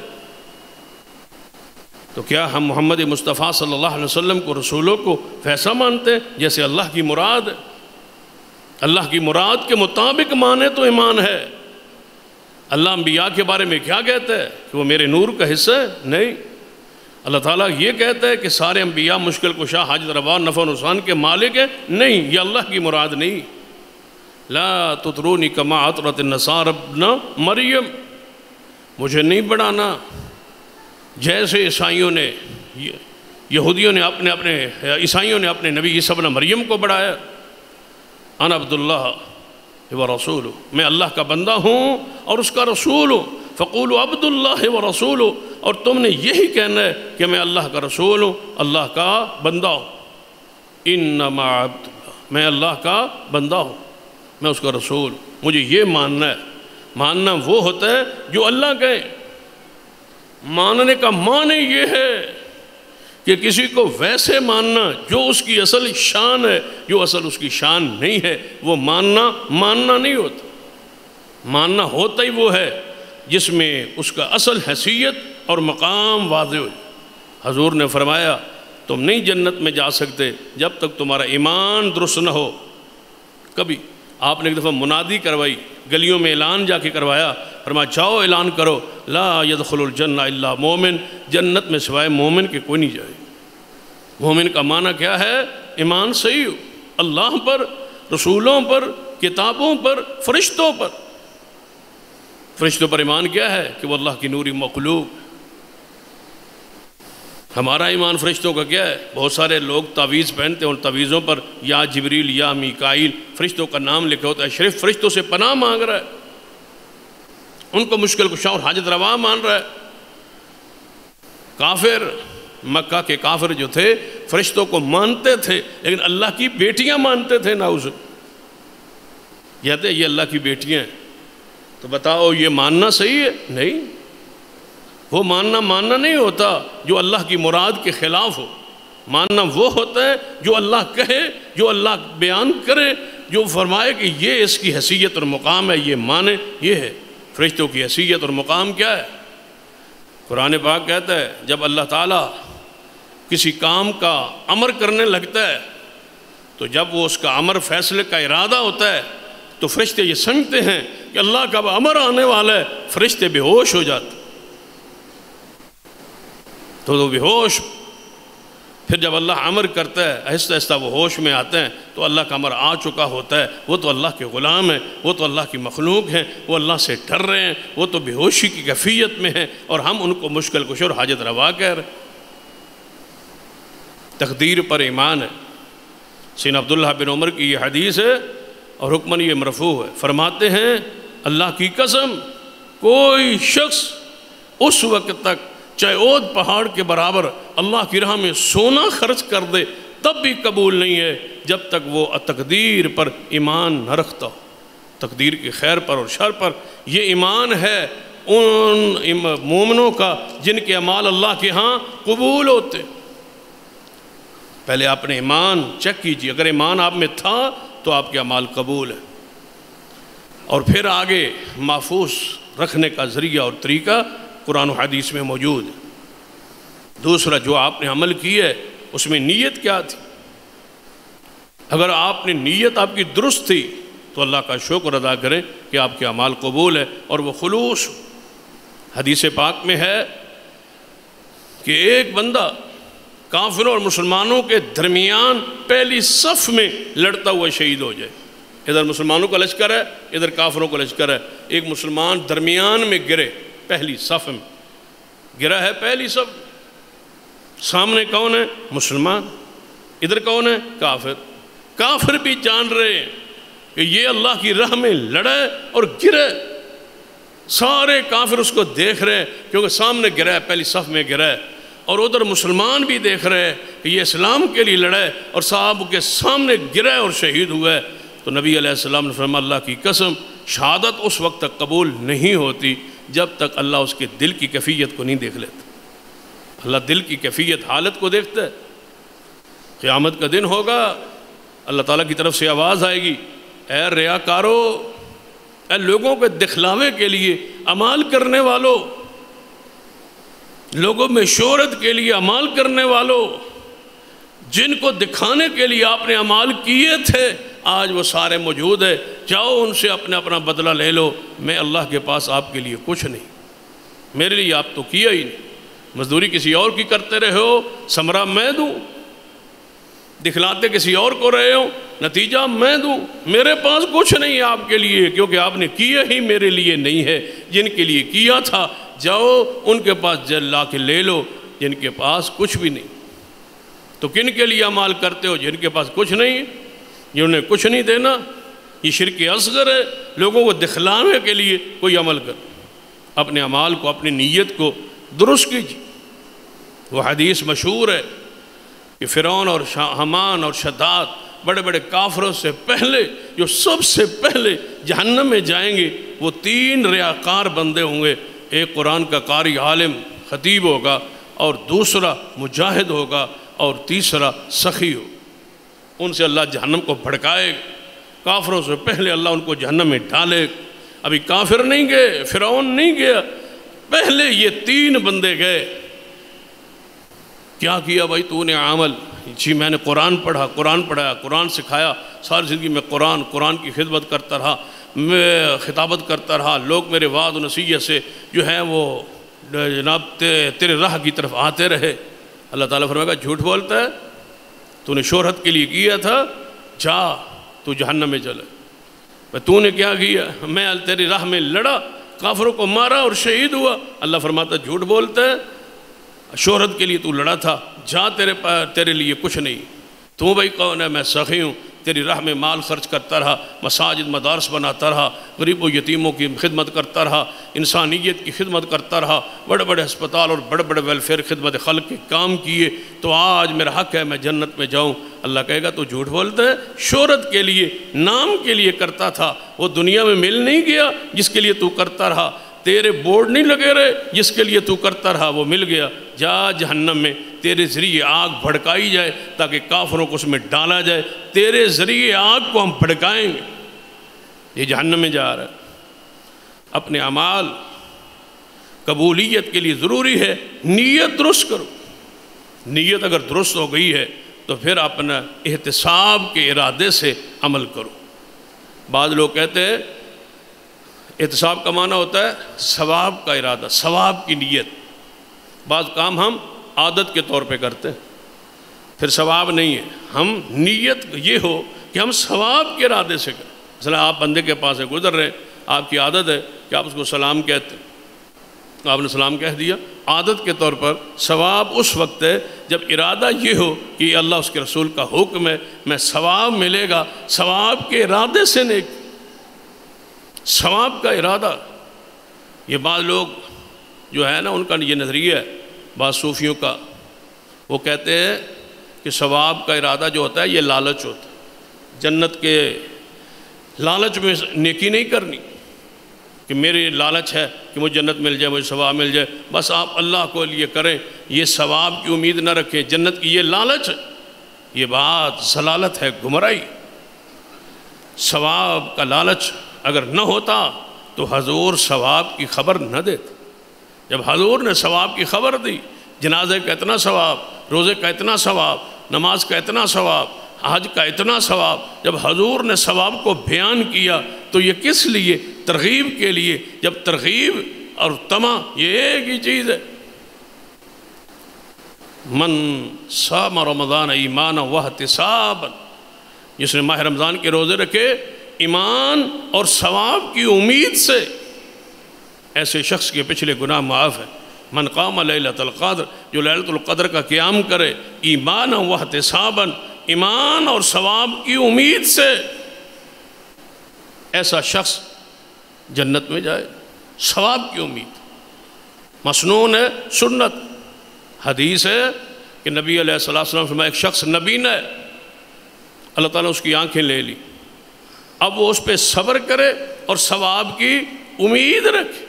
تو کیا ہم محمد مصطفیٰ صلی اللہ علیہ وسلم کو، رسولوں کو ویسا مانتے ہیں جیسے اللہ کی مراد ہے؟ اللہ کی مراد کے مطابق مانے تو ایمان ہے۔ اللہ انبیاء کے بارے میں کیا کہتا ہے کہ وہ میرے نور کا حصہ ہے؟ نہیں، اللہ تعالیٰ یہ کہتا ہے کہ سارے انبیاء مشکل کشا، حاجت روا، نفع و نقصان کے مالک ہیں؟ نہیں، یہ اللہ کی مراد نہیں۔ لا تطرونی کما اطرت النصارى ابن مریم، مجھے نہیں بڑھانا جیسے عیسائیوں نے، یہودیوں نے عیسائیوں نے اپنے نبی عیسیٰ ابن مریم کو بڑھایا۔ انا عبداللہ ورسولہ، میں اللہ کا بندہ ہوں اور اس کا رسول ہوں۔ فقولوا عبد اللہ ورسولہ، اور تم نے یہی کہنا ہے کہ میں اللہ کا رسول ہوں، اللہ کا بندہ ہوں۔ انما عبد اللہ، میں اللہ کا بندہ ہوں، میں اس کا رسول ہوں، مجھے یہ ماننا ہے۔ ماننا وہ ہوتا ہے جو اللہ کہے۔ ماننے کا معنی یہ ہے کہ کسی کو ویسے ماننا جو اس کی اصل شان ہے، جو اصل اس کی شان نہیں ہے، وہ ماننا نہیں ہوتا۔ ماننا ہوتا ہی وہ ہے جس میں اس کا اصل حیثیت اور مقام واضح ہو۔ حضور نے فرمایا تم نہیں جنت میں جا سکتے جب تک تمہارا ایمان درست نہ ہو۔ کبھی آپ نے ایک دفعہ منادی کروائی، گلیوں میں اعلان جا کے کروایا، فرمایا جاؤ اعلان کرو لا يدخل الجنہ الا مومن، جنت میں سوائے مومن کے کوئی نہیں جائے۔ مومن کا معنی کیا ہے؟ ایمان صحیح ہو اللہ پر، رسولوں پر، کتابوں پر، فرشتوں پر۔ فرشتوں پر ایمان کیا ہے؟ کہ وہ اللہ کی نوری مخلوق۔ ہمارا ایمان فرشتوں کا کیا ہے؟ بہت سارے لوگ تعویذ پہنتے ہیں، ان تعویذوں پر یا جبریل یا میکائیل فرشتوں کا نام لکھا ہوتا ہے، شریف فرشتوں سے پناہ مانگ رہا ہے، ان کو مشکل کشا اور حاجت روا مان رہا ہے۔ کافر، مکہ کے کافر جو تھے فرشتوں کو مانتے تھے لیکن اللہ کی بیٹیاں مانتے تھے، نعوذ، کہتے یہ اللہ کی بیٹیاں ہیں۔ تو بتاؤ یہ ماننا صحیح ہے؟ نہیں، وہ ماننا نہیں ہوتا جو اللہ کی مراد کے خلاف ہو۔ ماننا وہ ہوتا ہے جو اللہ کہے، جو اللہ بیان کرے، جو فرمائے کہ یہ اس کی حیثیت اور مقام ہے، یہ مانے۔ یہ ہے فرشتوں کی حیثیت اور مقام کیا ہے۔ قرآن پاک کہتا ہے جب اللہ تعالیٰ کسی کام کا امر کرنے لگتا ہے تو جب وہ اس کا امر فیصلے کا ارادہ ہوتا ہے تو فرشتے یہ سمجھتے ہیں کہ اللہ کا امر آنے والا ہے، فرشتے بے ہوش ہو جاتے، تو وہ بے ہوش، پھر جب اللہ امر کرتا ہے آہستہ آہستہ وہ ہوش میں آتے ہیں تو اللہ کا امر آ چکا ہوتا ہے، وہ تو اللہ کے غلام ہیں، وہ تو اللہ کی مخلوق ہیں، وہ اللہ سے ڈر رہے ہیں، وہ تو بے ہوشی کی کیفیت میں ہیں، اور ہم ان کو مشکل کش اور حاجت روا کہہ رہے ہیں۔ تقدیر پر ایمان ہے۔ سیدنا عبداللہ بن عمر کی یہ حدیث ہے اور حکماً یہ مرفوع ہے، فرماتے ہیں اللہ کی قسم کوئی شخص اس وقت تک چاہے اود پہاڑ کے برابر اللہ کی راہ میں سونا خرچ کر دے تب بھی قبول نہیں ہے جب تک وہ تقدیر پر ایمان نہ رکھتا ہو۔ تقدیر کی خیر پر اور شر پر یہ ایمان ہے ان مومنوں کا جن کے اعمال اللہ کے ہاں قبول ہوتے۔ پہلے اپنے ایمان چیک کیجیے، اگر ایمان آپ میں تھا تو آپ کے اعمال قبول ہیں، اور پھر آگے محفوظ رکھنے کا ذریعہ اور طریقہ قرآن و حدیث میں موجود ہے۔ دوسرا جو آپ نے عمل کی ہے اس میں نیت کیا تھی؟ اگر آپ نے نیت آپ کی درست تھی تو اللہ کا شکر ادا کریں کہ آپ کے اعمال قبول ہے اور وہ خلوص۔ حدیث پاک میں ہے کہ ایک بندہ کافروں اور مسلمانوں کے درمیان پہلی صف میں لڑتا ہوا شہید ہو جائے۔ ادھر مسلمانوں کا لشکر ہے، ادھر کافروں کا لشکر ہے، ایک مسلمان درمیان میں گرے، پہلی صف میں گرا ہے، پہلی صف، سامنے کون ہے؟ مسلمان، ادھر کون ہے؟ کافر۔ کافر بھی جان رہے ہیں کہ یہ اللہ کی راہ میں لڑے اور گرے، سارے کافر اس کو دیکھ رہے ہیں کیونکہ سامنے گرا ہے، پہلی صف میں گرا ہے، اور ادھر مسلمان بھی دیکھ رہے ہیں کہ یہ اسلام کے لیے لڑے اور صحاب کے سامنے گرا اور شہید ہوا ہے۔ تو نبی علیہ السلام نے فرمایا اللہ کی قسم شہادت اس وقت تک قبول نہیں ہوتی جب تک اللہ اس کے دل کی کیفیت کو نہیں دیکھ لیتا۔ اللہ دل کی کیفیت، حالت کو دیکھتا ہے۔ قیامت کا دن ہوگا، اللہ تعالیٰ کی طرف سے آواز آئے گی، اے ریاکارو، اے لوگوں کے دکھلاوے کے لیے اعمال کرنے والوں، لوگوں میں شہرت کے لیے اعمال کرنے والوں، جن کو دکھانے کے لیے آپ نے اعمال کیے تھے آج وہ سارے موجود ہیں، جاؤ ان سے اپنا بدلہ لے لو، میں اللہ کے پاس آپ کے لیے کچھ نہیں، میرے لیے آپ تو کیا ہی نہیں، مزدوری کسی اور کی کرتے رہے ہو، ثمرہ میں دوں، دکھلاتے کسی اور کو رہے ہو، نتیجہ میں دوں، میرے پاس کچھ نہیں آپ کے لیے، کیونکہ آپ نے کیا ہی میرے لیے نہیں ہے۔ جن کے لیے کیا تھا جاؤ ان کے پاس لا کے لے لو، جن کے پاس کچھ بھی نہیں۔ تو کن کے لیے عمل کرتے ہو؟ جن کے پاس کچھ نہیں، جنہیں کچھ نہیں دینا، یہ شرک اصغر ہے۔ لوگوں کو دکھلانے کے لیے کوئی عمل کر، اپنے اعمال کو، اپنی نیت کو درست کیجیے۔ وہ حدیث مشہور ہے کہ فرعون اور حامان اور شداد بڑے بڑے کافروں سے پہلے جو سب سے پہلے جہنم میں جائیں گے وہ 3 ریاکار بندے ہوں گے۔ ایک قرآن کا قاری عالم خطیب ہوگا، اور دوسرا مجاہد ہوگا، اور تیسرا سخی ہو۔ ان سے اللہ جہنم کو بھڑکائے گا۔ کافروں سے پہلے اللہ ان کو جہنم میں ڈالے گا۔ ابھی کافر نہیں گئے، فرعون نہیں گیا، پہلے یہ 3 بندے گئے۔ کیا کیا بھائی تو نے عمل؟ جی میں نے قرآن پڑھا، قرآن پڑھایا، قرآن سکھایا، ساری زندگی میں قرآن کی خدمت کرتا رہا، میں خطابت کرتا رہا، لوگ میرے وعد و نصیحت سے جو ہے وہ جناب تیرے راہ کی طرف آتے رہے۔ اللہ تعالیٰ فرمائے گا جھوٹ بولتا ہے، تو نے شہرت کے لیے کیا تھا، جا تو جہنم میں چلے۔ تو نے کیا کیا؟ میں تیری راہ میں لڑا، کافروں کو مارا اور شہید ہوا۔ اللہ فرماتا جھوٹ بولتا ہے، شہرت کے لیے تو لڑا تھا، جا تیرے لیے کچھ نہیں۔ تو بھائی کون ہے؟ میں سخی ہوں، تیری راہ میں مال خرچ کرتا رہا، مساجد مدارس بناتا رہا، غریب و یتیموں کی خدمت کرتا رہا، انسانیت کی خدمت کرتا رہا، بڑے بڑے ہسپتال اور بڑے بڑے ویلفیئر خدمت خلق کے کام کیے، تو آج میرا حق ہے میں جنت میں جاؤں۔ اللہ کہے گا تو جھوٹ بولتا ہے، شہرت کے لیے، نام کے لیے کرتا تھا، وہ دنیا میں مل نہیں گیا جس کے لیے تو کرتا رہا، تیرے بورڈ نہیں لگے رہے جس کے لیے تو کرتا رہا، وہ مل گیا۔ جا جہنم میں، تیرے ذریعے آگ بھڑکائی جائے تاکہ کافروں کو اس میں ڈالا جائے۔ تیرے ذریعے آگ کو ہم بھڑکائیں گے۔ یہ جہنم میں جا رہا ہے۔ اپنے اعمال قبولیت کے لیے ضروری ہے نیت درست کرو۔ نیت اگر درست ہو گئی ہے تو پھر اپنا احتساب کے ارادے سے عمل کرو۔ بعض لوگ کہتے ہیں احتساب کا معنی ہوتا ہے ثواب کا ارادہ، ثواب کی نیت۔ بعض کام ہم عادت کے طور پہ کرتے ہیں، پھر ثواب نہیں ہے۔ ہم نیت یہ ہو کہ ہم ثواب کے ارادے سے کریں۔ مثلا آپ بندے کے پاس سے گزر رہے، آپ کی عادت ہے کہ آپ اس کو سلام کہتے ہیں، آپ نے سلام کہہ دیا، عادت کے طور پر۔ ثواب اس وقت ہے جب ارادہ یہ ہو کہ اللہ اس کے رسول کا حکم ہے، میں ثواب ملے گا، ثواب کے ارادے سے نیک، ثواب کا ارادہ۔ یہ بعض لوگ جو ہے نا ان کا یہ نظریہ ہے، بعض صوفیوں کا، وہ کہتے ہیں کہ ثواب کا ارادہ جو ہوتا ہے یہ لالچ ہوتا ہے، جنت کے لالچ میں نیکی نہیں کرنی کہ میری لالچ ہے کہ مجھے جنت مل جائے، مجھے ثواب مل جائے، بس آپ اللہ کو لیے کریں، یہ ثواب کی امید نہ رکھیں، جنت کی یہ لالچ ہے۔ یہ بات ضلالت ہے، گمراہی۔ ثواب کا لالچ اگر نہ ہوتا تو حضور ثواب کی خبر نہ دیتے۔ جب حضور نے ثواب کی خبر دی، جنازے کا اتنا ثواب، روزے کا اتنا ثواب، نماز کا اتنا ثواب، حج کا اتنا ثواب، جب حضور نے ثواب کو بیان کیا تو یہ کس لیے؟ ترغیب کے لیے۔ جب ترغیب اور طمع یہ ایک ہی چیز ہے۔ من صام رمضان ایمانا واحتسابا، جس نے ماہ رمضان کے روزے رکھے ایمان اور ثواب کی امید سے، ایسے شخص کے پچھلے گناہ معاف ہیں۔ من قام لیلۃ القدر، جو لیلۃ القدر کا قیام کرے ایمانا واحتسابا، ایمان اور ثواب کی امید سے، ایسا شخص جنت میں جائے، ثواب کی امید۔ مسنون ہے، سنت حدیث ہے کہ نبی علیہ السلام فرمایا ایک شخص نبی نے، اللہ تعالیٰ نے اس کی آنکھیں لے لی، اب وہ اس پہ صبر کرے اور ثواب کی امید رکھے،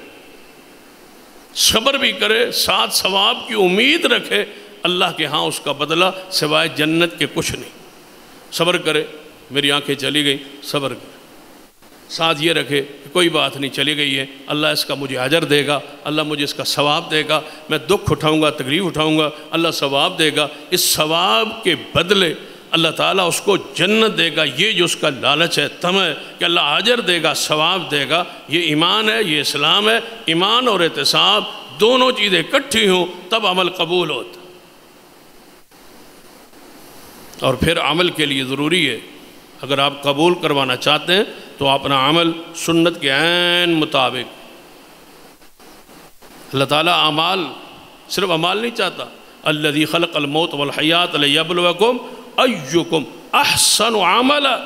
صبر بھی کرے ساتھ ثواب کی امید رکھے، اللہ کے ہاں اس کا بدلہ سوائے جنت کے کچھ نہیں۔ صبر کرے، میری آنکھیں چلی گئی، صبر کرے، ساتھ یہ رکھے کہ کوئی بات نہیں، چلی گئی ہے، اللہ اس کا مجھے اجر دے گا، اللہ مجھے اس کا ثواب دے گا، میں دکھ اٹھاؤں گا، تکلیف اٹھاؤں گا، اللہ ثواب دے گا، اس ثواب کے بدلے اللہ تعالیٰ اس کو جنت دے گا۔ یہ جو اس کا لالچ ہے، طمع ہے کہ اللہ اجر دے گا، ثواب دے گا، یہ ایمان ہے، یہ اسلام ہے۔ ایمان اور احتساب دونوں چیزیں اکٹھی ہوں تب عمل قبول ہوتا۔ اور پھر عمل کے لیے ضروری ہے، اگر آپ قبول کروانا چاہتے ہیں تو اپنا عمل سنت کے عین مطابق۔ اللہ تعالیٰ اعمال، صرف اعمال نہیں چاہتا، الذی خلق الموت والحیات لیبلوکم ایکم احسن عملا،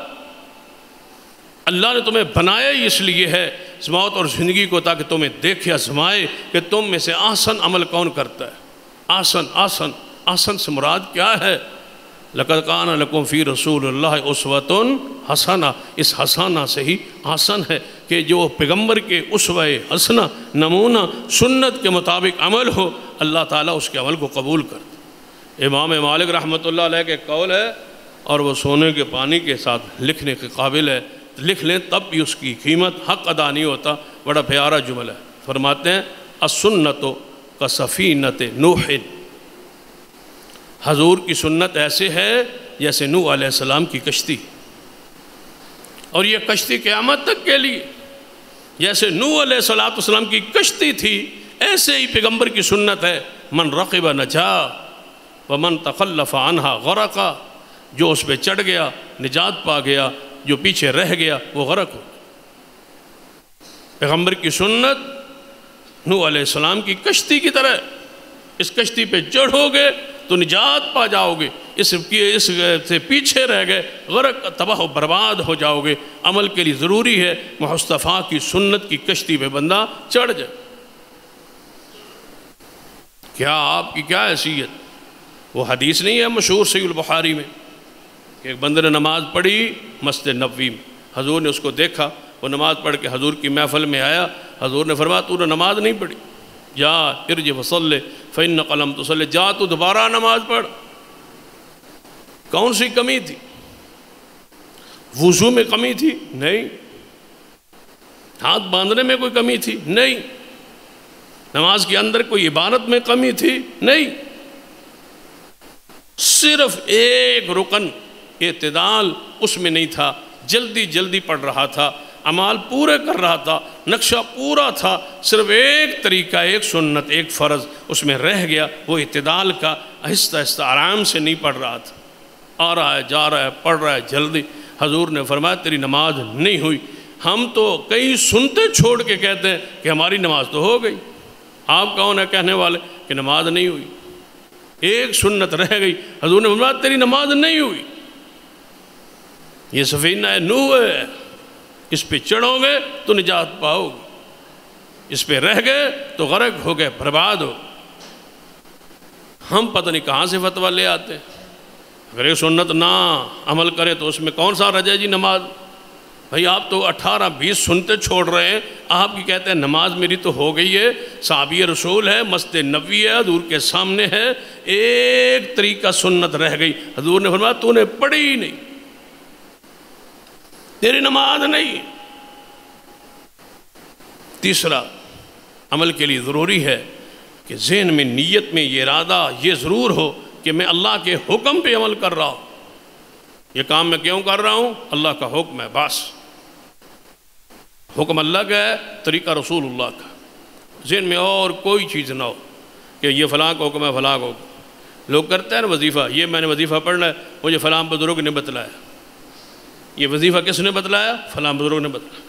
اللہ نے تمہیں بنایا اس لیے ہے اس موت اور زندگی کو تاکہ تمہیں دیکھے آزمائے کہ تم میں سے احسن عمل کون کرتا ہے۔ احسن سے مراد کیا ہے؟ لَقَدْ كَانَ لَكُمْ فِي رَسُولِ اللَّهِ أُسْوَةٌ حَسَنَةٌ، اس حسنہ سے ہی احسن ہے کہ جو پیغمبر کے اسوہ حسنہ نمونہ سنت کے مطابق عمل ہو، اللہ تعالیٰ اس کے عمل کو قبول کرتا۔ امام مالک رحمۃ اللہ علیہ کے قول ہے، اور وہ سونے کے پانی کے ساتھ لکھنے کے قابل ہے، لکھ لیں تب بھی اس کی قیمت حق ادا نہیں ہوتا۔ بڑا پیارا جملہ ہے، فرماتے ہیں السنۃ کسفینۃ نوح، حضور کی سنت ایسے ہے جیسے نوح علیہ السلام کی کشتی، اور یہ کشتی قیامت تک کے لیے، جیسے نوح علیہ السلام کی کشتی تھی ایسے ہی پیغمبر کی سنت ہے۔ من رقب نجا ومن تخلف عنہا غرقا، جو اس پہ چڑھ گیا نجات پا گیا، جو پیچھے رہ گیا وہ غرق ہو۔ پیغمبر کی سنت نوح علیہ السلام کی کشتی کی طرح، اس کشتی پہ چڑھو گے تو نجات پا جاؤ گے، اس سے پیچھے رہ گئے غرق تباہ و برباد ہو جاؤ گے۔ عمل کے لیے ضروری ہے مصطفیٰ کی سنت کی کشتی پہ بندہ چڑھ جائے۔ کیا آپ کی کیا حیثیت؟ وہ حدیث نہیں ہے مشہور صحیح البخاری میں کہ ایک بندے نے نماز پڑھی مسجد نبوی میں، حضور نے اس کو دیکھا، وہ نماز پڑھ کے حضور کی محفل میں آیا، حضور نے فرمایا تو نے نماز نہیں پڑھی، جا ارجع فصلی فإنک لم تصلی، جا تو دوبارہ نماز پڑھ۔ کون سی کمی تھی؟ وضو میں کمی تھی؟ نہیں۔ ہاتھ باندھنے میں کوئی کمی تھی؟ نہیں۔ نماز کے اندر کوئی عبادت میں کمی تھی؟ نہیں۔ صرف ایک رکن اعتدال اس میں نہیں تھا، جلدی پڑھ رہا تھا، اعمال پورے کر رہا تھا، نقشہ پورا تھا، صرف ایک طریقہ، ایک سنت، ایک فرض اس میں رہ گیا، وہ اعتدال کا، آہستہ آہستہ آرام سے نہیں پڑھ رہا تھا، آ رہا ہے جا رہا ہے پڑھ رہا ہے جلدی۔ حضور نے فرمایا تیری نماز نہیں ہوئی۔ ہم تو کئی سنتے چھوڑ کے کہتے ہیں کہ ہماری نماز تو ہو گئی، آپ کون ہے کہنے والے کہ نماز نہیں ہوئی؟ ایک سنت رہ گئی، حضور نے فرمایا تیری نماز نہیں ہوئی۔ یہ سفینہ نوح ہے، اس پہ چڑھو گے تو نجات پاؤ گے، اس پہ رہ گئے تو غرق ہو گئے، برباد ہو۔ ہم پتہ نہیں کہاں سے فتویٰ لے آتے ہیں، اگر یہ سنت نہ عمل کرے تو اس میں کون سا رجے جی نماز؟ بھائی آپ تو 18-20 سنتے چھوڑ رہے ہیں، آپ کی کہتے ہیں نماز میری تو ہو گئی ہے، صحابی رسول ہے، مسجد نبوی ہے، حضور کے سامنے ہے، ایک طریقہ سنت رہ گئی، حضور نے فرمایا تو نے پڑھی ہی نہیں، تیری نماز نہیں۔ تیسرا، عمل کے لیے ضروری ہے کہ ذہن میں نیت میں یہ ارادہ یہ ضرور ہو کہ میں اللہ کے حکم پہ عمل کر رہا ہوں، یہ کام میں کیوں کر رہا ہوں؟ اللہ کا حکم ہے، بس حکم اللہ کا ہے، طریقہ رسول اللہ کا، ذہن میں اور کوئی چیز نہ ہو کہ یہ فلاں کا حکم ہے فلاں کا حکم۔ لوگ کرتے ہیں نا وظیفہ، یہ میں نے وظیفہ پڑھنا ہے، مجھے فلاں بزرگ نے بتلایا، یہ وظیفہ کس نے بتلایا؟ فلاں بزرگ نے بتلایا۔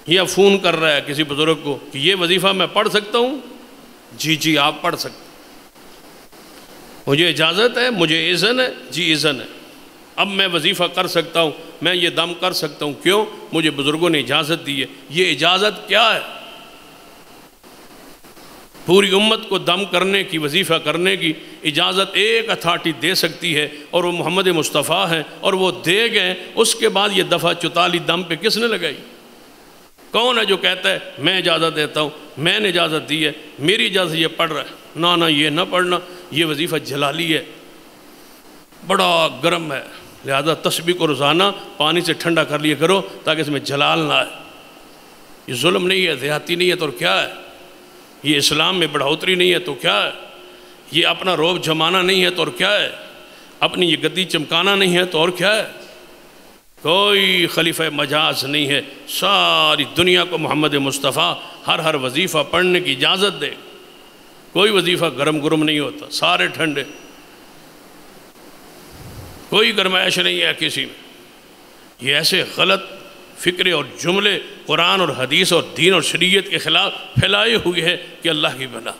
یہ فون کر رہا ہے کسی بزرگ کو کہ یہ وظیفہ میں پڑھ سکتا ہوں؟ جی آپ پڑھ سکتے، مجھے اجازت ہے، مجھے اذن ہے، جی اذن ہے، اب میں وظیفہ کر سکتا ہوں، میں یہ دم کر سکتا ہوں، کیوں؟ مجھے بزرگوں نے اجازت دی ہے۔ یہ اجازت کیا ہے؟ پوری امت کو دم کرنے کی، وظیفہ کرنے کی اجازت ایک اتھارٹی دے سکتی ہے، اور وہ محمد مصطفیٰ ہیں، اور وہ دے گئے۔ اس کے بعد یہ دفعہ 44 دم پہ کس نے لگائی؟ کون ہے جو کہتا ہے میں اجازت دیتا ہوں، میں نے اجازت دی ہے، میری اجازت یہ پڑھ رہا ہے؟ نہ یہ نہ پڑھنا، یہ وظیفہ جلالی ہے، بڑا گرم ہے، لہذا تسبیح کو روزانہ پانی سے ٹھنڈا کر لیا کرو تاکہ اس میں جلال نہ آئے۔ یہ ظلم نہیں ہے، زیادتی نہیں ہے تو کیا ہے؟ یہ اسلام میں بڑھوتری نہیں ہے تو کیا ہے؟ یہ اپنا روب جمانا نہیں ہے تو اور کیا ہے؟ اپنی یہ گدی چمکانا نہیں ہے تو اور کیا ہے؟ کوئی خلیفہ مجاز نہیں ہے، ساری دنیا کو محمد مصطفیٰ ہر وظیفہ پڑھنے کی اجازت دے، کوئی وظیفہ گرم گرم نہیں ہوتا، سارے ٹھنڈے، کوئی گرمائش نہیں ہے کسی میں۔ یہ ایسے غلط فکرے اور جملے قرآن اور حدیث اور دین اور شریعت کے خلاف پھیلائے ہوئے ہیں کہ اللہ کی بلا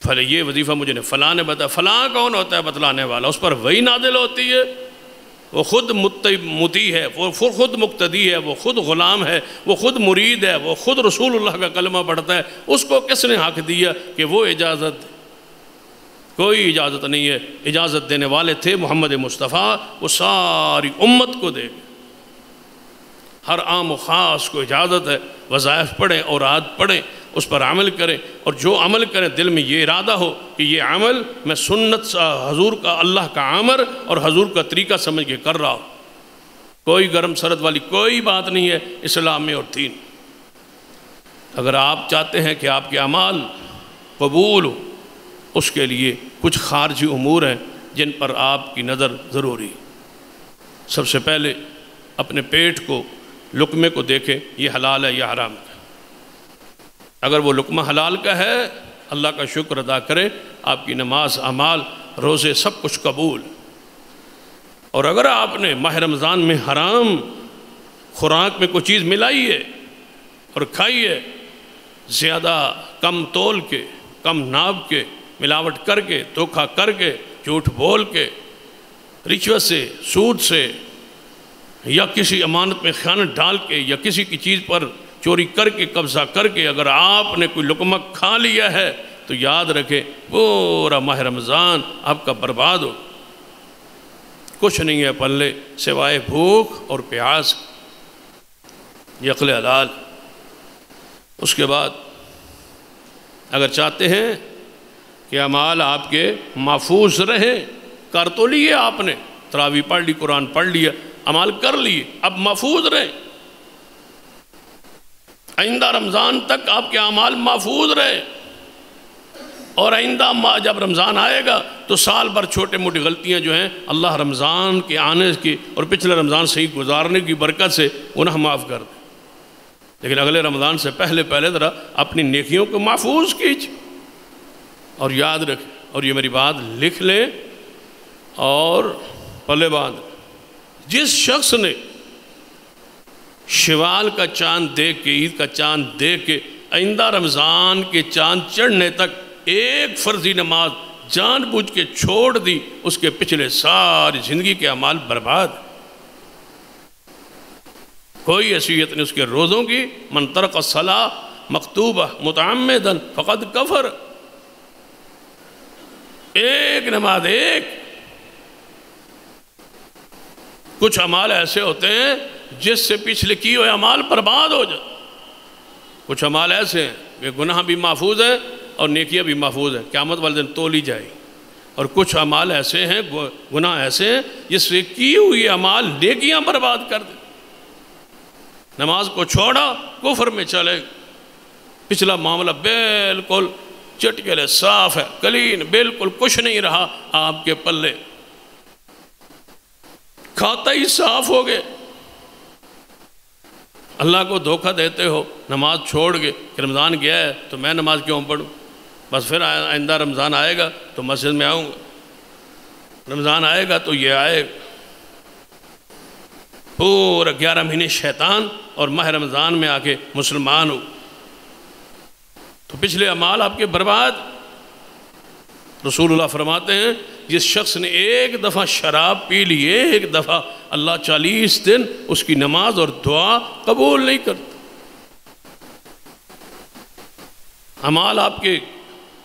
پھلے یہ وظیفہ مجھے فلاں نے بتایا۔ فلاں کون ہوتا ہے بتلانے والا؟ اس پر وحی نازل ہوتی ہے، وہ خود مطیع ہے، وہ خود مقتدی ہے، وہ خود غلام ہے، وہ خود مرید ہے، وہ خود رسول اللہ کا کلمہ پڑھتا ہے، اس کو کس نے حق دیا کہ وہ اجازت دے؟ کوئی اجازت نہیں ہے۔ اجازت دینے والے تھے محمد مصطفیٰ، وہ ساری امت کو دے گئے۔ ہر عام و خاص کو اجازت ہے، وظائف پڑھیں، اوراد پڑھیں، اس پر عمل کریں، اور جو عمل کریں دل میں یہ ارادہ ہو کہ یہ عمل میں سنت حضور کا، اللہ کا امر اور حضور کا طریقہ سمجھ کے کر رہا ہوں۔ کوئی گرم سرد والی کوئی بات نہیں ہے اسلام میں اور دین۔ اگر آپ چاہتے ہیں کہ آپ کے اعمال قبول ہو، اس کے لیے کچھ خارجی امور ہیں جن پر آپ کی نظر ضروری ہے۔ سب سے پہلے اپنے پیٹ کو، لقمے کو دیکھیں، یہ حلال ہے یا حرام ہے۔ اگر وہ لقمہ حلال کا ہے، اللہ کا شکر ادا کرے، آپ کی نماز، اعمال، روزے سب کچھ قبول۔ اور اگر آپ نے ماہ رمضان میں حرام خوراک میں کوئی چیز ملائی ہے اور کھائی ہے، زیادہ کم تول کے، کم ناب کے، ملاوٹ کر کے، دھوکہ کر کے، جھوٹ بول کے، رشوت سے، سود سے، یا کسی امانت میں خیانت ڈال کے، یا کسی کی چیز پر چوری کر کے، قبضہ کر کے اگر آپ نے کوئی لقمہ کھا لیا ہے تو یاد رکھیں پورا ماہ رمضان آپ کا برباد ہو۔ کچھ نہیں ہے پلے سوائے بھوک اور پیاس، یہ عقل حلال۔ اس کے بعد اگر چاہتے ہیں کہ اعمال آپ کے محفوظ رہیں، کر تو لیے آپ نے، تراویح پڑھ لی، قرآن پڑھ لیا، اعمال کر لیے، اب محفوظ رہیں، آئندہ رمضان تک آپ کے اعمال محفوظ رہے، اور آئندہ جب رمضان آئے گا تو سال بھر چھوٹے موٹی غلطیاں جو ہیں اللہ رمضان کے آنے کی اور پچھلے رمضان صحیح گزارنے کی برکت سے گناہ معاف کر دے۔ لیکن اگلے رمضان سے پہلے ذرا اپنی نیکیوں کو محفوظ کیجیے، اور یاد رکھیں، اور یہ میری بات لکھ لیں اور پلے باندھ، جس شخص نے شوال کا چاند دیکھ کے، عید کا چاند دیکھ کے آئندہ رمضان کے چاند چڑھنے تک ایک فرضی نماز جان بوجھ کے چھوڑ دی، اس کے پچھلے ساری زندگی کے اعمال برباد۔ کوئی حیثیت نہیں اس کے روزوں کی۔ من ترک الصلاۃ مکتوبہ متعمدا فقد کفر۔ ایک نماز، ایک۔ کچھ اعمال ایسے ہوتے ہیں جس سے پچھلے کیے ہوئے اعمال برباد ہو جائے۔ کچھ اعمال ایسے ہیں کہ گناہ بھی محفوظ ہے اور نیکیاں بھی محفوظ ہیں، قیامت والے دن تولی جائے۔ اور کچھ اعمال ایسے ہیں، گناہ ایسے ہیں جس سے کی ہوئی اعمال نیکیاں برباد کر دیں۔ نماز کو چھوڑا، کفر میں چلے، پچھلا معاملہ بالکل چٹکلے صاف ہے، کلین، بالکل کچھ نہیں رہا آپ کے پلے، کھاتا ہی صاف ہو گئے۔ اللہ کو دھوکہ دیتے ہو، نماز چھوڑ گئے کہ رمضان گیا ہے تو میں نماز کیوں پڑھوں، بس پھر آئندہ رمضان آئے گا تو مسجد میں آؤں گا، رمضان آئے گا تو یہ آئے گا۔ پورا 11 مہینے شیطان، اور ماہ رمضان میں آ کے مسلمان ہو تو پچھلے اعمال آپ کے برباد۔ رسول اللہ فرماتے ہیں جس شخص نے ایک دفعہ شراب پی لی، ایک دفعہ، اللہ 40 دن اس کی نماز اور دعا قبول نہیں کرتا۔ اعمال آپ کے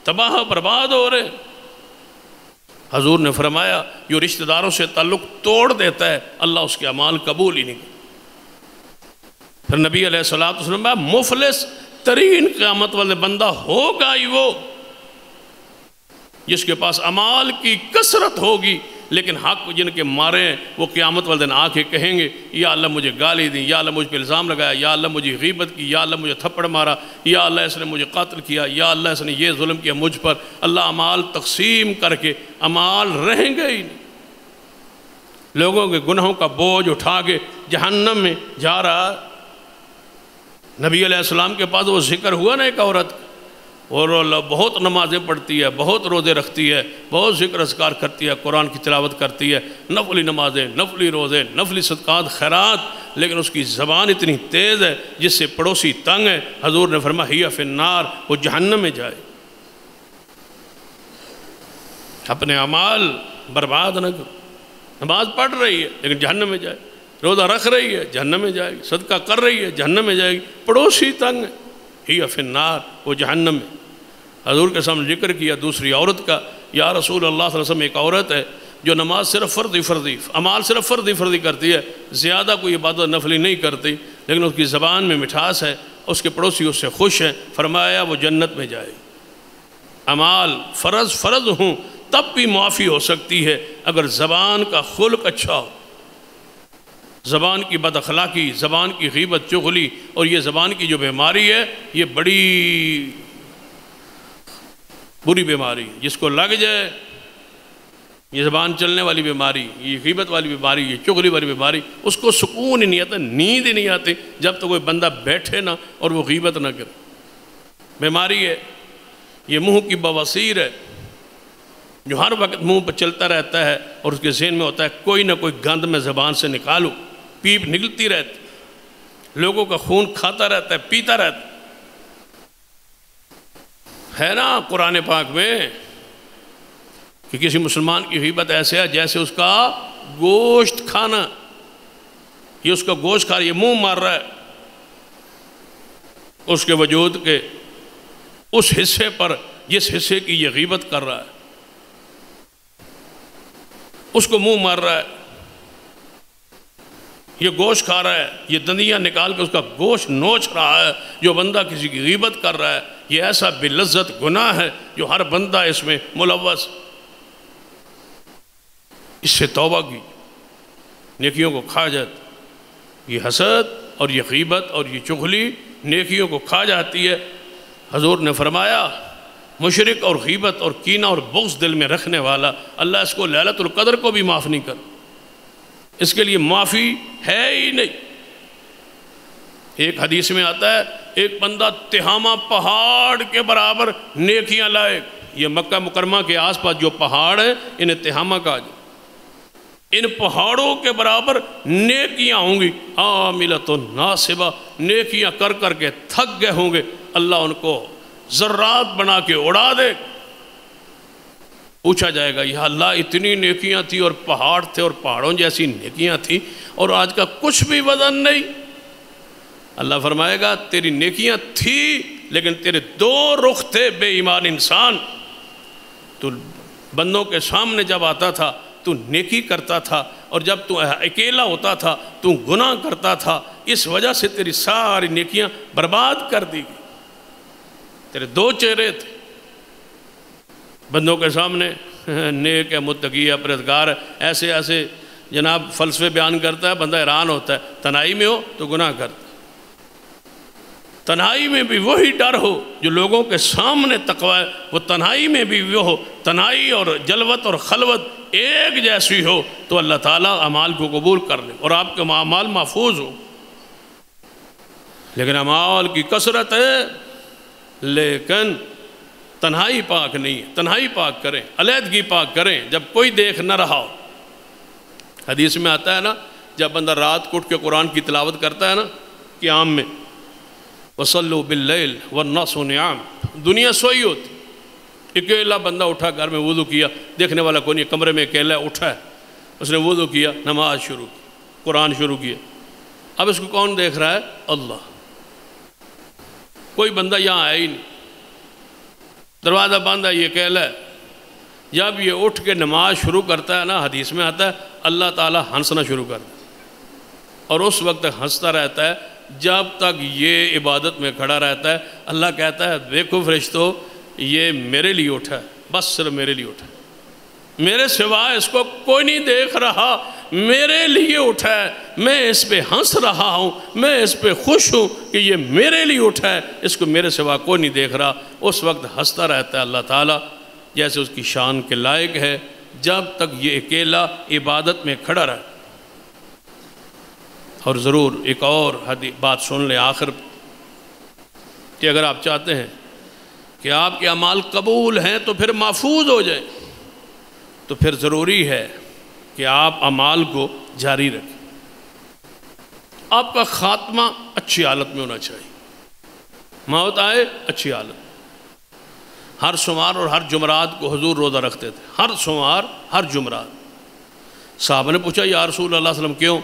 تباہ برباد ہو رہے ہیں۔ حضور نے فرمایا جو رشتہ داروں سے تعلق توڑ دیتا ہے اللہ اس کے اعمال قبول ہی نہیں کرتا۔ پھر نبی علیہ الصلوۃ والسلام مفلس ترین قیامت والے بندہ ہوگا ہی وہ جس کے پاس اعمال کی کثرت ہوگی لیکن حق جن کے مارے ہیں وہ قیامت والے دن آ کے کہیں گے یا اللہ مجھے گالی دی، یا اللہ مجھ پہ الزام لگایا، یا اللہ مجھے غیبت کی، یا اللہ مجھے تھپڑ مارا، یا اللہ اس نے مجھے قتل کیا، یا اللہ اس نے یہ ظلم کیا مجھ پر۔ اللہ اعمال تقسیم کر کے اعمال رہیں گے ہی نہیں، لوگوں کے گناہوں کا بوجھ اٹھا کے جہنم میں جا رہا۔ نبی علیہ السلام کے پاس وہ ذکر ہوا نا ایک عورت، اور اللہ بہت نمازیں پڑھتی ہے، بہت روزے رکھتی ہے، بہت ذکر اذکار کرتی ہے، قرآن کی تلاوت کرتی ہے، نفلی نمازیں، نفلی روزے، نفلی صدقات، خیرات، لیکن اس کی زبان اتنی تیز ہے جس سے پڑوسی تنگ ہے۔ حضور نے فرمایا ہی فی النار، وہ جہنم میں جائے۔ اپنے اعمال برباد نہ کرو۔ نماز پڑھ رہی ہے لیکن جہنم میں جائے، روزہ رکھ رہی ہے جہنم میں جائے گی، صدقہ کر رہی ہے جہنم میں جائے گی، پڑوسی تنگ ہے ہی فی النار، وہ جہنم میں۔ حضور کے سامنے ذکر کیا دوسری عورت کا، یا رسول اللہ صلی اللہ علیہ وسلم ایک عورت ہے جو نماز صرف فردی اعمال صرف فردی کرتی ہے، زیادہ کوئی عبادت نفلی نہیں کرتی، لیکن اس کی زبان میں مٹھاس ہے، اس کے پڑوسی اس سے خوش ہیں، فرمایا وہ جنت میں جائے۔ اعمال فرض ہوں تب بھی معافی ہو سکتی ہے اگر زبان کا خلق اچھا ہو۔ زبان کی بد اخلاقی، زبان کی غیبت چغلی اور یہ زبان کی جو بیماری ہے، یہ بڑی بری بیماری، جس کو لگ جائے یہ زبان چلنے والی بیماری، یہ غیبت والی بیماری، یہ چغلی والی بیماری، اس کو سکون ہی نہیں آتا، نیند ہی نہیں آتی جب تک کوئی بندہ بیٹھے نہ اور وہ غیبت نہ کرے۔ بیماری ہے یہ منہ کی بواسیر ہے، جو ہر وقت منہ پر چلتا رہتا ہے اور اس کے ذہن میں ہوتا ہے کوئی نہ کوئی گند میں زبان سے نکالوں، پیپ نکلتی رہتی، لوگوں کا خون کھاتا رہتا ہے، پیتا رہتا ہے نا قرآن پاک میں کہ کسی مسلمان کی غیبت ایسے ہے جیسے اس کا گوشت کھانا، یہ اس کا گوشت کھا رہا ہے، یہ منہ مار رہا ہے اس کے وجود کے اس حصے پر جس حصے کی یہ غیبت کر رہا ہے، اس کو منہ مار رہا ہے، یہ گوشت کھا رہا ہے، یہ دندیاں نکال کے اس کا گوشت نوچ رہا ہے۔ جو بندہ کسی کی غیبت کر رہا ہے یہ ایسا بے لذت گناہ ہے جو ہر بندہ اس میں ملوث، اس سے توبہ کی نیکیوں کو کھا جاتی۔ یہ حسد اور یہ غیبت اور یہ چغلی نیکیوں کو کھا جاتی ہے۔ حضور نے فرمایا مشرک اور غیبت اور کینہ اور بغض دل میں رکھنے والا، اللہ اس کو لیلۃ القدر کو بھی معاف نہیں کر، اس کے لیے معافی ہے ہی نہیں۔ ایک حدیث میں آتا ہے ایک بندہ تہامہ پہاڑ کے برابر نیکیاں لائے، یہ مکہ مکرمہ کے آس پاس جو پہاڑ ہیں انہیں تہامہ کہا جائے، ان پہاڑوں کے برابر نیکیاں ہوں گی، عاملۃ ناصبہ، نیکیاں کر کر کے تھک گئے ہوں گے، اللہ ان کو ذرات بنا کے اڑا دے۔ پوچھا جائے گا یا اللہ اتنی نیکیاں تھی اور پہاڑ تھے اور پہاڑوں جیسی نیکیاں تھی اور آج کا کچھ بھی وزن نہیں؟ اللہ فرمائے گا تیری نیکیاں تھی لیکن تیرے دو رخ تھے بے ایمان انسان، تو بندوں کے سامنے جب آتا تھا تو نیکی کرتا تھا اور جب تو اکیلا ہوتا تھا تو گناہ کرتا تھا، اس وجہ سے تیری ساری نیکیاں برباد کر دی گئی۔ تیرے دو چہرے تھے، بندوں کے سامنے نیک ہے، متقی ہے، پرہیزگار ہے، ایسے ایسے جناب فلسفے بیان کرتا ہے، بندہ حیران ہوتا ہے۔ تنہائی میں ہو تو گناہ کرتا ہے، تنہائی میں بھی وہی ڈر ہو جو لوگوں کے سامنے تقوی ہے، وہ تنہائی میں بھی وہ ہو، تنہائی اور جلوت اور خلوت ایک جیسی ہو تو اللہ تعالیٰ اعمال کو قبول کر لے اور آپ کے اعمال محفوظ ہو۔ لیکن اعمال کی کثرت ہے لیکن تنہائی پاک نہیں ہے۔ تنہائی پاک کریں، علیحدگی پاک کریں جب کوئی دیکھ نہ رہا ہو۔ حدیث میں آتا ہے نا جب بندہ رات کو اٹھ کے قرآن کی تلاوت کرتا ہے نا قیام میں، وَصَلُّوا بِاللَّيْلِ وَالنَّاسُ نِيَامٌ، دنیا سوئی ہوتی، اکیلا بندہ اٹھا گھر میں وضو کیا، دیکھنے والا کوئی نہیں، کمرے میں اکیلا اٹھا ہے، اس نے وضو کیا، نماز شروع کی، قرآن شروع کیا، اب اس کو کون دیکھ رہا ہے؟ اللہ۔ کوئی بندہ یہاں آیا ہی نہیں، دروازہ بند ہے، یہ اکیلا ہے۔ جب یہ اٹھ کے نماز شروع کرتا ہے نا، حدیث میں آتا ہے اللہ تعالیٰ ہنسنا شروع کر دیتا اور اس وقت تک ہنستا رہتا ہے جب تک یہ عبادت میں کھڑا رہتا ہے۔ اللہ کہتا ہے دیکھو فرشتو یہ میرے لیے اٹھا ہے، بس صرف میرے لیے اٹھا ہے، میرے سوا اس کو کوئی نہیں دیکھ رہا، میرے لیے اٹھا ہے، میں اس پہ ہنس رہا ہوں، میں اس پہ خوش ہوں کہ یہ میرے لیے اٹھا ہے، اس کو میرے سوا کوئی نہیں دیکھ رہا۔ اس وقت ہنستا رہتا ہے اللہ تعالیٰ جیسے اس کی شان کے لائق ہے، جب تک یہ اکیلا عبادت میں کھڑا رہے۔ اور ضرور ایک اور بات سن لیں آخر کہ اگر آپ چاہتے ہیں کہ آپ کے اعمال قبول ہیں تو پھر محفوظ ہو جائیں، تو پھر ضروری ہے کہ آپ اعمال کو جاری رکھیں۔ آپ کا خاتمہ اچھی حالت میں ہونا چاہیے، موت آئے اچھی حالت۔ ہر سوموار اور ہر جمعرات کو حضور روزہ رکھتے تھے، ہر سوموار ہر جمعرات، صحابہ نے پوچھا یا رسول اللہ صلی اللہ علیہ وسلم کیوں؟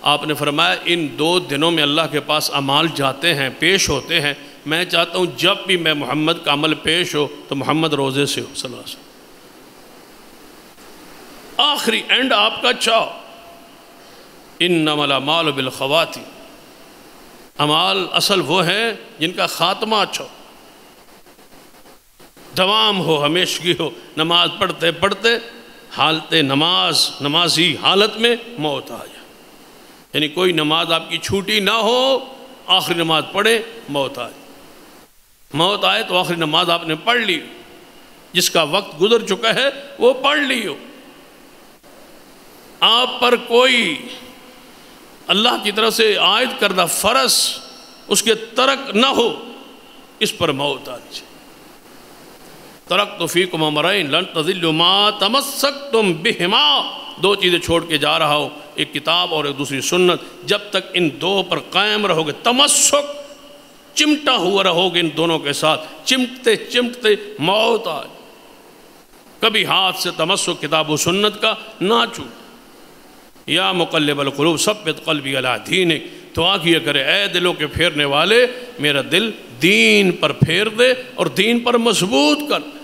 آپ نے فرمایا ان 2 دنوں میں اللہ کے پاس اعمال جاتے ہیں، پیش ہوتے ہیں، میں چاہتا ہوں جب بھی میں محمد کا عمل پیش ہو تو محمد روزے سے ہو صلی اللہ علیہ وسلم، آخری اینڈ آپ کا اچھا ہو۔ انما الاعمال بالخواتیم، اعمال اصل وہ ہیں جن کا خاتمہ اچھا ہو، دوام ہو، ہمیشگی ہو، نماز پڑھتے پڑھتے حالت نمازی حالت میں موت آ جائے، یعنی کوئی نماز آپ کی چھوٹی نہ ہو، آخری نماز پڑھے موت آئے، موت آئے تو آخری نماز آپ نے پڑھ لی، جس کا وقت گزر چکا ہے وہ پڑھ لی ہو، آپ پر کوئی اللہ کی طرف سے عائد کردہ فرض اس کے ترک نہ ہو، اس پر موت آ جائے۔ ترکت فیکم امرین لن تضلوا ما تمسکتم بہما، 2 چیزیں چھوڑ کے جا رہا ہوں، ایک کتاب اور ایک دوسری سنت، جب تک ان 2 پر قائم رہو گے، تمسک، چمٹا ہوا رہو گے ان دونوں کے ساتھ، چمٹتے چمٹتے موت آ جائے، کبھی ہاتھ سے تمسک کتاب و سنت کا نہ چھوٹ۔ یا مقلب القلوب ثبت قلبی علی دینک، دعا کیا کرے اے دلوں کے پھیرنے والے میرا دل دین پر پھیر دے اور دین پر مضبوط کر دے۔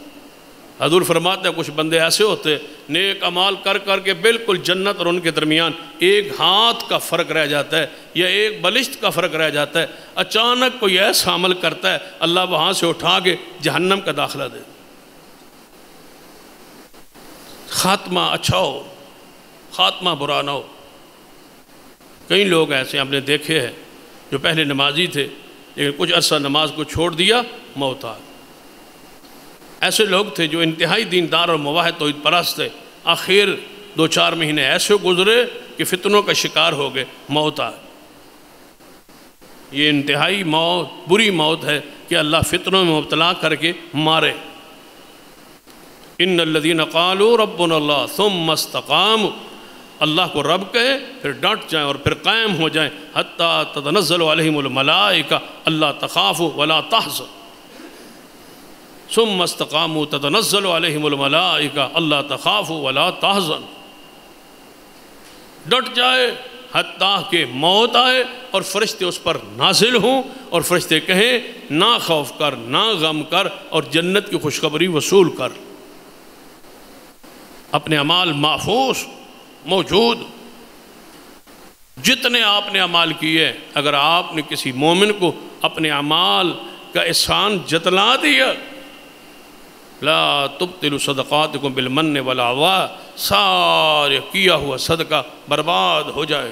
حضور فرماتے ہیں کچھ بندے ایسے ہوتے نیک اعمال کر کر کے بالکل جنت اور ان کے درمیان ایک ہاتھ کا فرق رہ جاتا ہے یا ایک بلشت کا فرق رہ جاتا ہے، اچانک کوئی ایسا عمل کرتا ہے اللہ وہاں سے اٹھا کے جہنم کا داخلہ دے۔ خاتمہ اچھا ہو، خاتمہ برا نہ ہو۔ کئی لوگ ایسے ہم نے دیکھے ہیں جو پہلے نمازی تھے لیکن کچھ عرصہ نماز کو چھوڑ دیا، موت آ گئی۔ ایسے لوگ تھے جو انتہائی دیندار اور موحد توحید پرست تھے، آخر 2-4 مہینے ایسے گزرے کہ فتنوں کا شکار ہو گئے، موت آ گئی۔ یہ انتہائی موت، بری موت ہے کہ اللہ فتنوں میں مبتلا کر کے مارے۔ ان الذین قالوا ربنا اللہ ثم استقاموا، اللہ کو رب کہیں پھر ڈٹ جائیں اور پھر قائم ہو جائیں، حتیٰ تتنزل علیہم الملائکہ اللہ تخافوا ولا تحزنوا، ثم استقاموا تتنزل علیہم الملائکہ اللہ تخافوا ولا تحزنوا، ڈٹ جائے حتیٰ کہ موت آئے اور فرشتے اس پر نازل ہوں اور فرشتے کہیں نہ خوف کر، نہ غم کر اور جنت کی خوشخبری وصول کر۔ اپنے اعمال محفوظ موجود، جتنے آپ نے اعمال کیے، اگر آپ نے کسی مومن کو اپنے اعمال کا احسان جتلا دیا، لا تبطلوا صدقاتکم بالمن والعضا، سارے کیا ہوا صدقہ برباد ہو جائے۔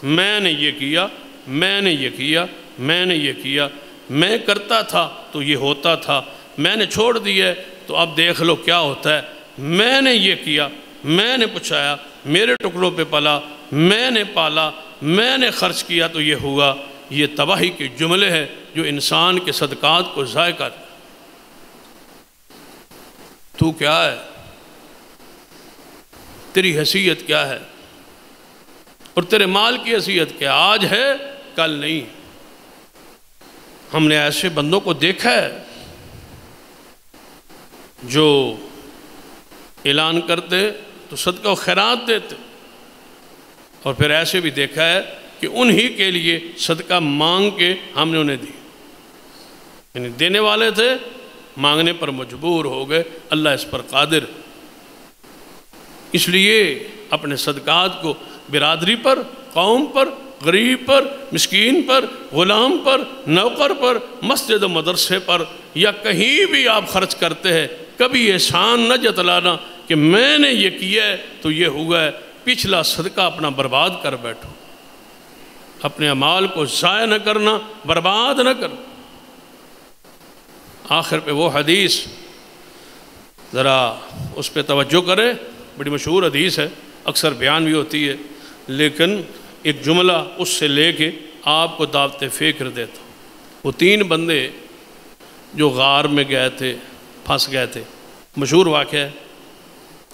میں نے یہ کیا، میں نے یہ کیا، میں نے یہ کیا، میں کرتا تھا تو یہ ہوتا تھا، میں نے چھوڑ دیا تو اب دیکھ لو کیا ہوتا ہے، میں نے یہ کیا، میں نے پچھایا، میرے ٹکڑوں پہ پلا، میں نے پالا، میں نے خرچ کیا تو یہ ہوا۔ یہ تباہی کے جملے ہیں جو انسان کے صدقات کو ضائع کر۔ تو کیا ہے، تیری حیثیت کیا ہے اور تیرے مال کی حیثیت کیا، آج ہے کل نہیں۔ ہم نے ایسے بندوں کو دیکھا ہے جو اعلان کرتے تو صدقہ و خیرات دیتے، اور پھر ایسے بھی دیکھا ہے کہ انہی کے لیے صدقہ مانگ کے ہم نے انہیں دی، یعنی دینے والے تھے مانگنے پر مجبور ہو گئے، اللہ اس پر قادر۔ اس لیے اپنے صدقات کو برادری پر، قوم پر، غریب پر، مسکین پر، غلام پر، نوکر پر، مسجد و مدرسے پر یا کہیں بھی آپ خرچ کرتے ہیں، کبھی احسان نہ جتلانا کہ میں نے یہ کیا ہے تو یہ ہوا ہے، پچھلا صدقہ اپنا برباد کر بیٹھو، اپنے اعمال کو ضائع نہ کرنا، برباد نہ کرنا۔ آخر پہ وہ حدیث ذرا اس پہ توجہ کریں، بڑی مشہور حدیث ہے، اکثر بیان بھی ہوتی ہے، لیکن ایک جملہ اس سے لے کے آپ کو دعوت فکر دیتا ہوں۔ وہ 3 بندے جو غار میں گئے تھے، پھنس گئے تھے، مشہور واقعہ ہے۔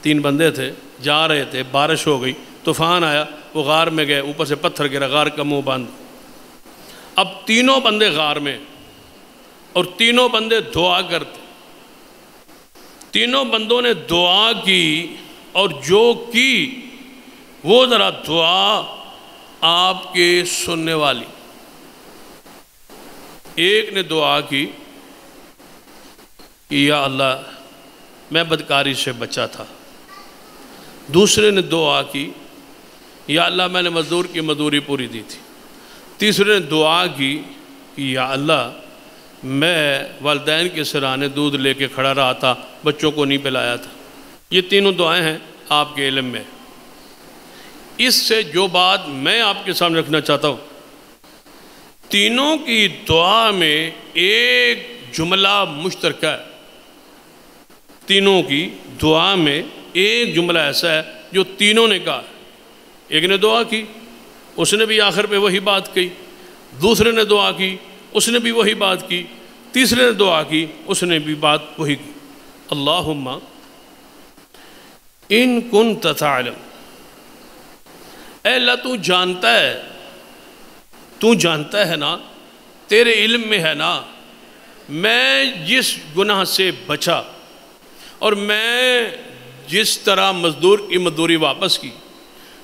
3 بندے تھے، جا رہے تھے، بارش ہو گئی، طوفان آیا، وہ غار میں گئے، اوپر سے پتھر گرا، غار کا منہ بند۔ اب تینوں بندے غار میں اور تینوں بندے دعا کرتے، تینوں بندوں نے دعا کی اور جو کی وہ ذرا دعا آپ کے سننے والی. ایک نے دعا کی کہ یا اللہ میں بدکاری سے بچا تھا. دوسرے نے دعا کی یا اللہ میں نے مزدور کی مزدوری پوری دی تھی. تیسرے نے دعا کی کہ یا اللہ میں والدین کے سرانے دودھ لے کے کھڑا رہا تھا، بچوں کو نہیں پلایا تھا. یہ تینوں دعائیں ہیں آپ کے علم میں. اس سے جو بات میں آپ کے سامنے رکھنا چاہتا ہوں، تینوں کی دعا میں ایک جملہ مشترکہ ہے. تینوں کی دعا میں ایک جملہ ایسا ہے جو تینوں نے کہا. ایک نے دعا کی، اس نے بھی آخر پہ وہی بات کہی. دوسرے نے دعا کی، اس نے بھی وہی بات کی. تیسرے نے دعا کی، اس نے بھی بات وہی کی. اللہم ان کنت تعلم، اے اللہ تو جانتا ہے نا، تیرے علم میں ہے نا میں جس گناہ سے بچا اور میں جس طرح مزدور کی مزدوری واپس کی،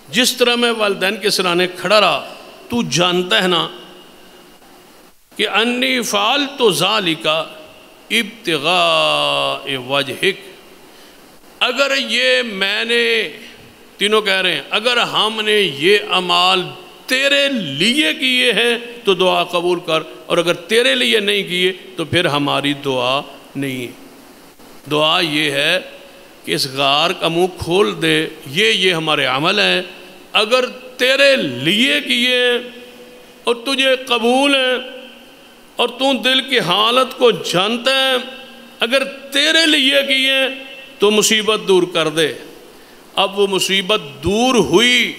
جس طرح میں والدین کے سرانے کھڑا رہا، تو جانتا ہے نا کہ انی فعلت ذالک ابتغاء وجہک. اگر یہ میں نے، تینوں کہہ رہے ہیں اگر ہم نے یہ اعمال تیرے لیے کیے ہیں تو دعا قبول کر، اور اگر تیرے لیے نہیں کیے تو پھر ہماری دعا نہیں ہے. دعا یہ ہے کہ اس غار کا منہ کھول دے، یہ ہمارے عمل ہیں. اگر تیرے لیے کیے اور تجھے قبول ہیں اور تو دل کی حالت کو جانتا ہے، اگر تیرے لیے کیے تو مصیبت دور کر دے. اب وہ مصیبت دور ہوئی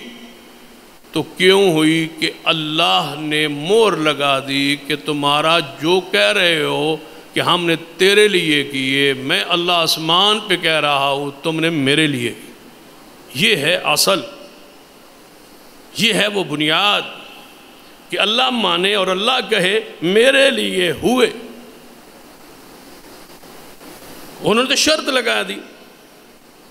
تو کیوں ہوئی کہ اللہ نے مہر لگا دی کہ تمہارا جو کہہ رہے ہو کہ ہم نے تیرے لیے کیے، میں اللہ آسمان پہ کہہ رہا ہوں تم نے میرے لیے. یہ ہے اصل، یہ ہے وہ بنیاد کہ اللہ مانے اور اللہ کہے میرے لیے ہوئے. انہوں نے تو شرط لگا دی،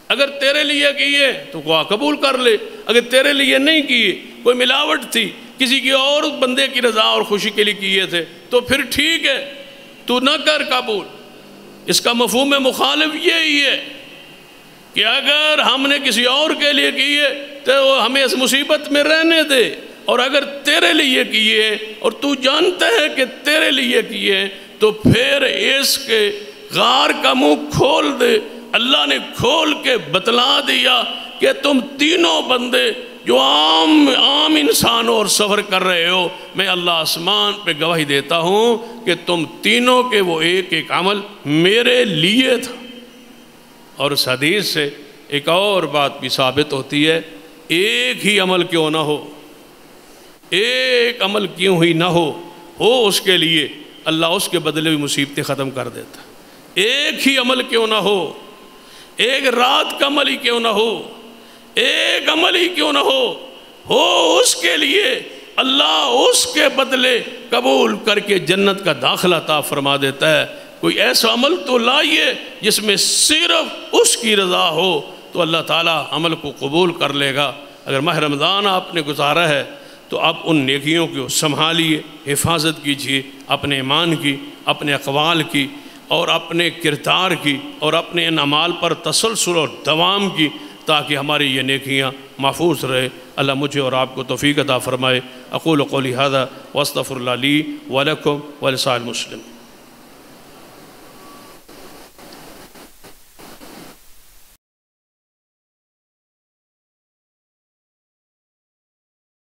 اگر تیرے لیے کیے تو دعا قبول کر لے، اگر تیرے لیے نہیں کیے، کوئی ملاوٹ تھی، کسی کی اور بندے کی رضا اور خوشی کے لیے کیے تھے، تو پھر ٹھیک ہے تو نہ کر قبول. اس کا مفہوم مخالف یہی ہے کہ اگر ہم نے کسی اور کے لیے کیے تو ہمیں اس مصیبت میں رہنے دے، اور اگر تیرے لیے کیے اور تو جانتا ہے کہ تیرے لیے کیے تو پھر اس کے غار کا منہ کھول دے. اللہ نے کھول کے بتلا دیا کہ تم تینوں بندے جو عام انسان اور سفر کر رہے ہو، میں اللہ آسمان پہ گواہی دیتا ہوں کہ تم تینوں کے وہ ایک ایک عمل میرے لیے تھا. اور اس حدیث سے ایک اور بات بھی ثابت ہوتی ہے، ایک ہی عمل کیوں نہ ہو، ایک عمل کیوں ہی نہ ہو اس کے لیے اللہ اس کے بدلے بھی مصیبتیں ختم کر دیتا. ایک ہی عمل کیوں نہ ہو، ایک رات کا عمل ہی کیوں نہ ہو، ایک عمل ہی کیوں نہ ہو اس کے لیے اللہ اس کے بدلے قبول کر کے جنت کا داخلہ عطا فرما دیتا ہے. کوئی ایسا عمل تو لائیے جس میں صرف اس کی رضا ہو تو اللہ تعالیٰ عمل کو قبول کر لے گا. اگر ماہ رمضان آپ نے گزارا ہے تو آپ ان نیکیوں کو سنبھالیے، حفاظت کیجیے، اپنے ایمان کی، اپنے اقوال کی اور اپنے کردار کی اور اپنے ان اعمال پر تسلسل اور دوام کی، تاکہ ہماری یہ نیکیاں محفوظ رہے. اللہ مجھے اور آپ کو توفیق عطا فرمائے. اقول قولی ھذا واستغفر اللہ لی ولکم ولسائر المسلمین.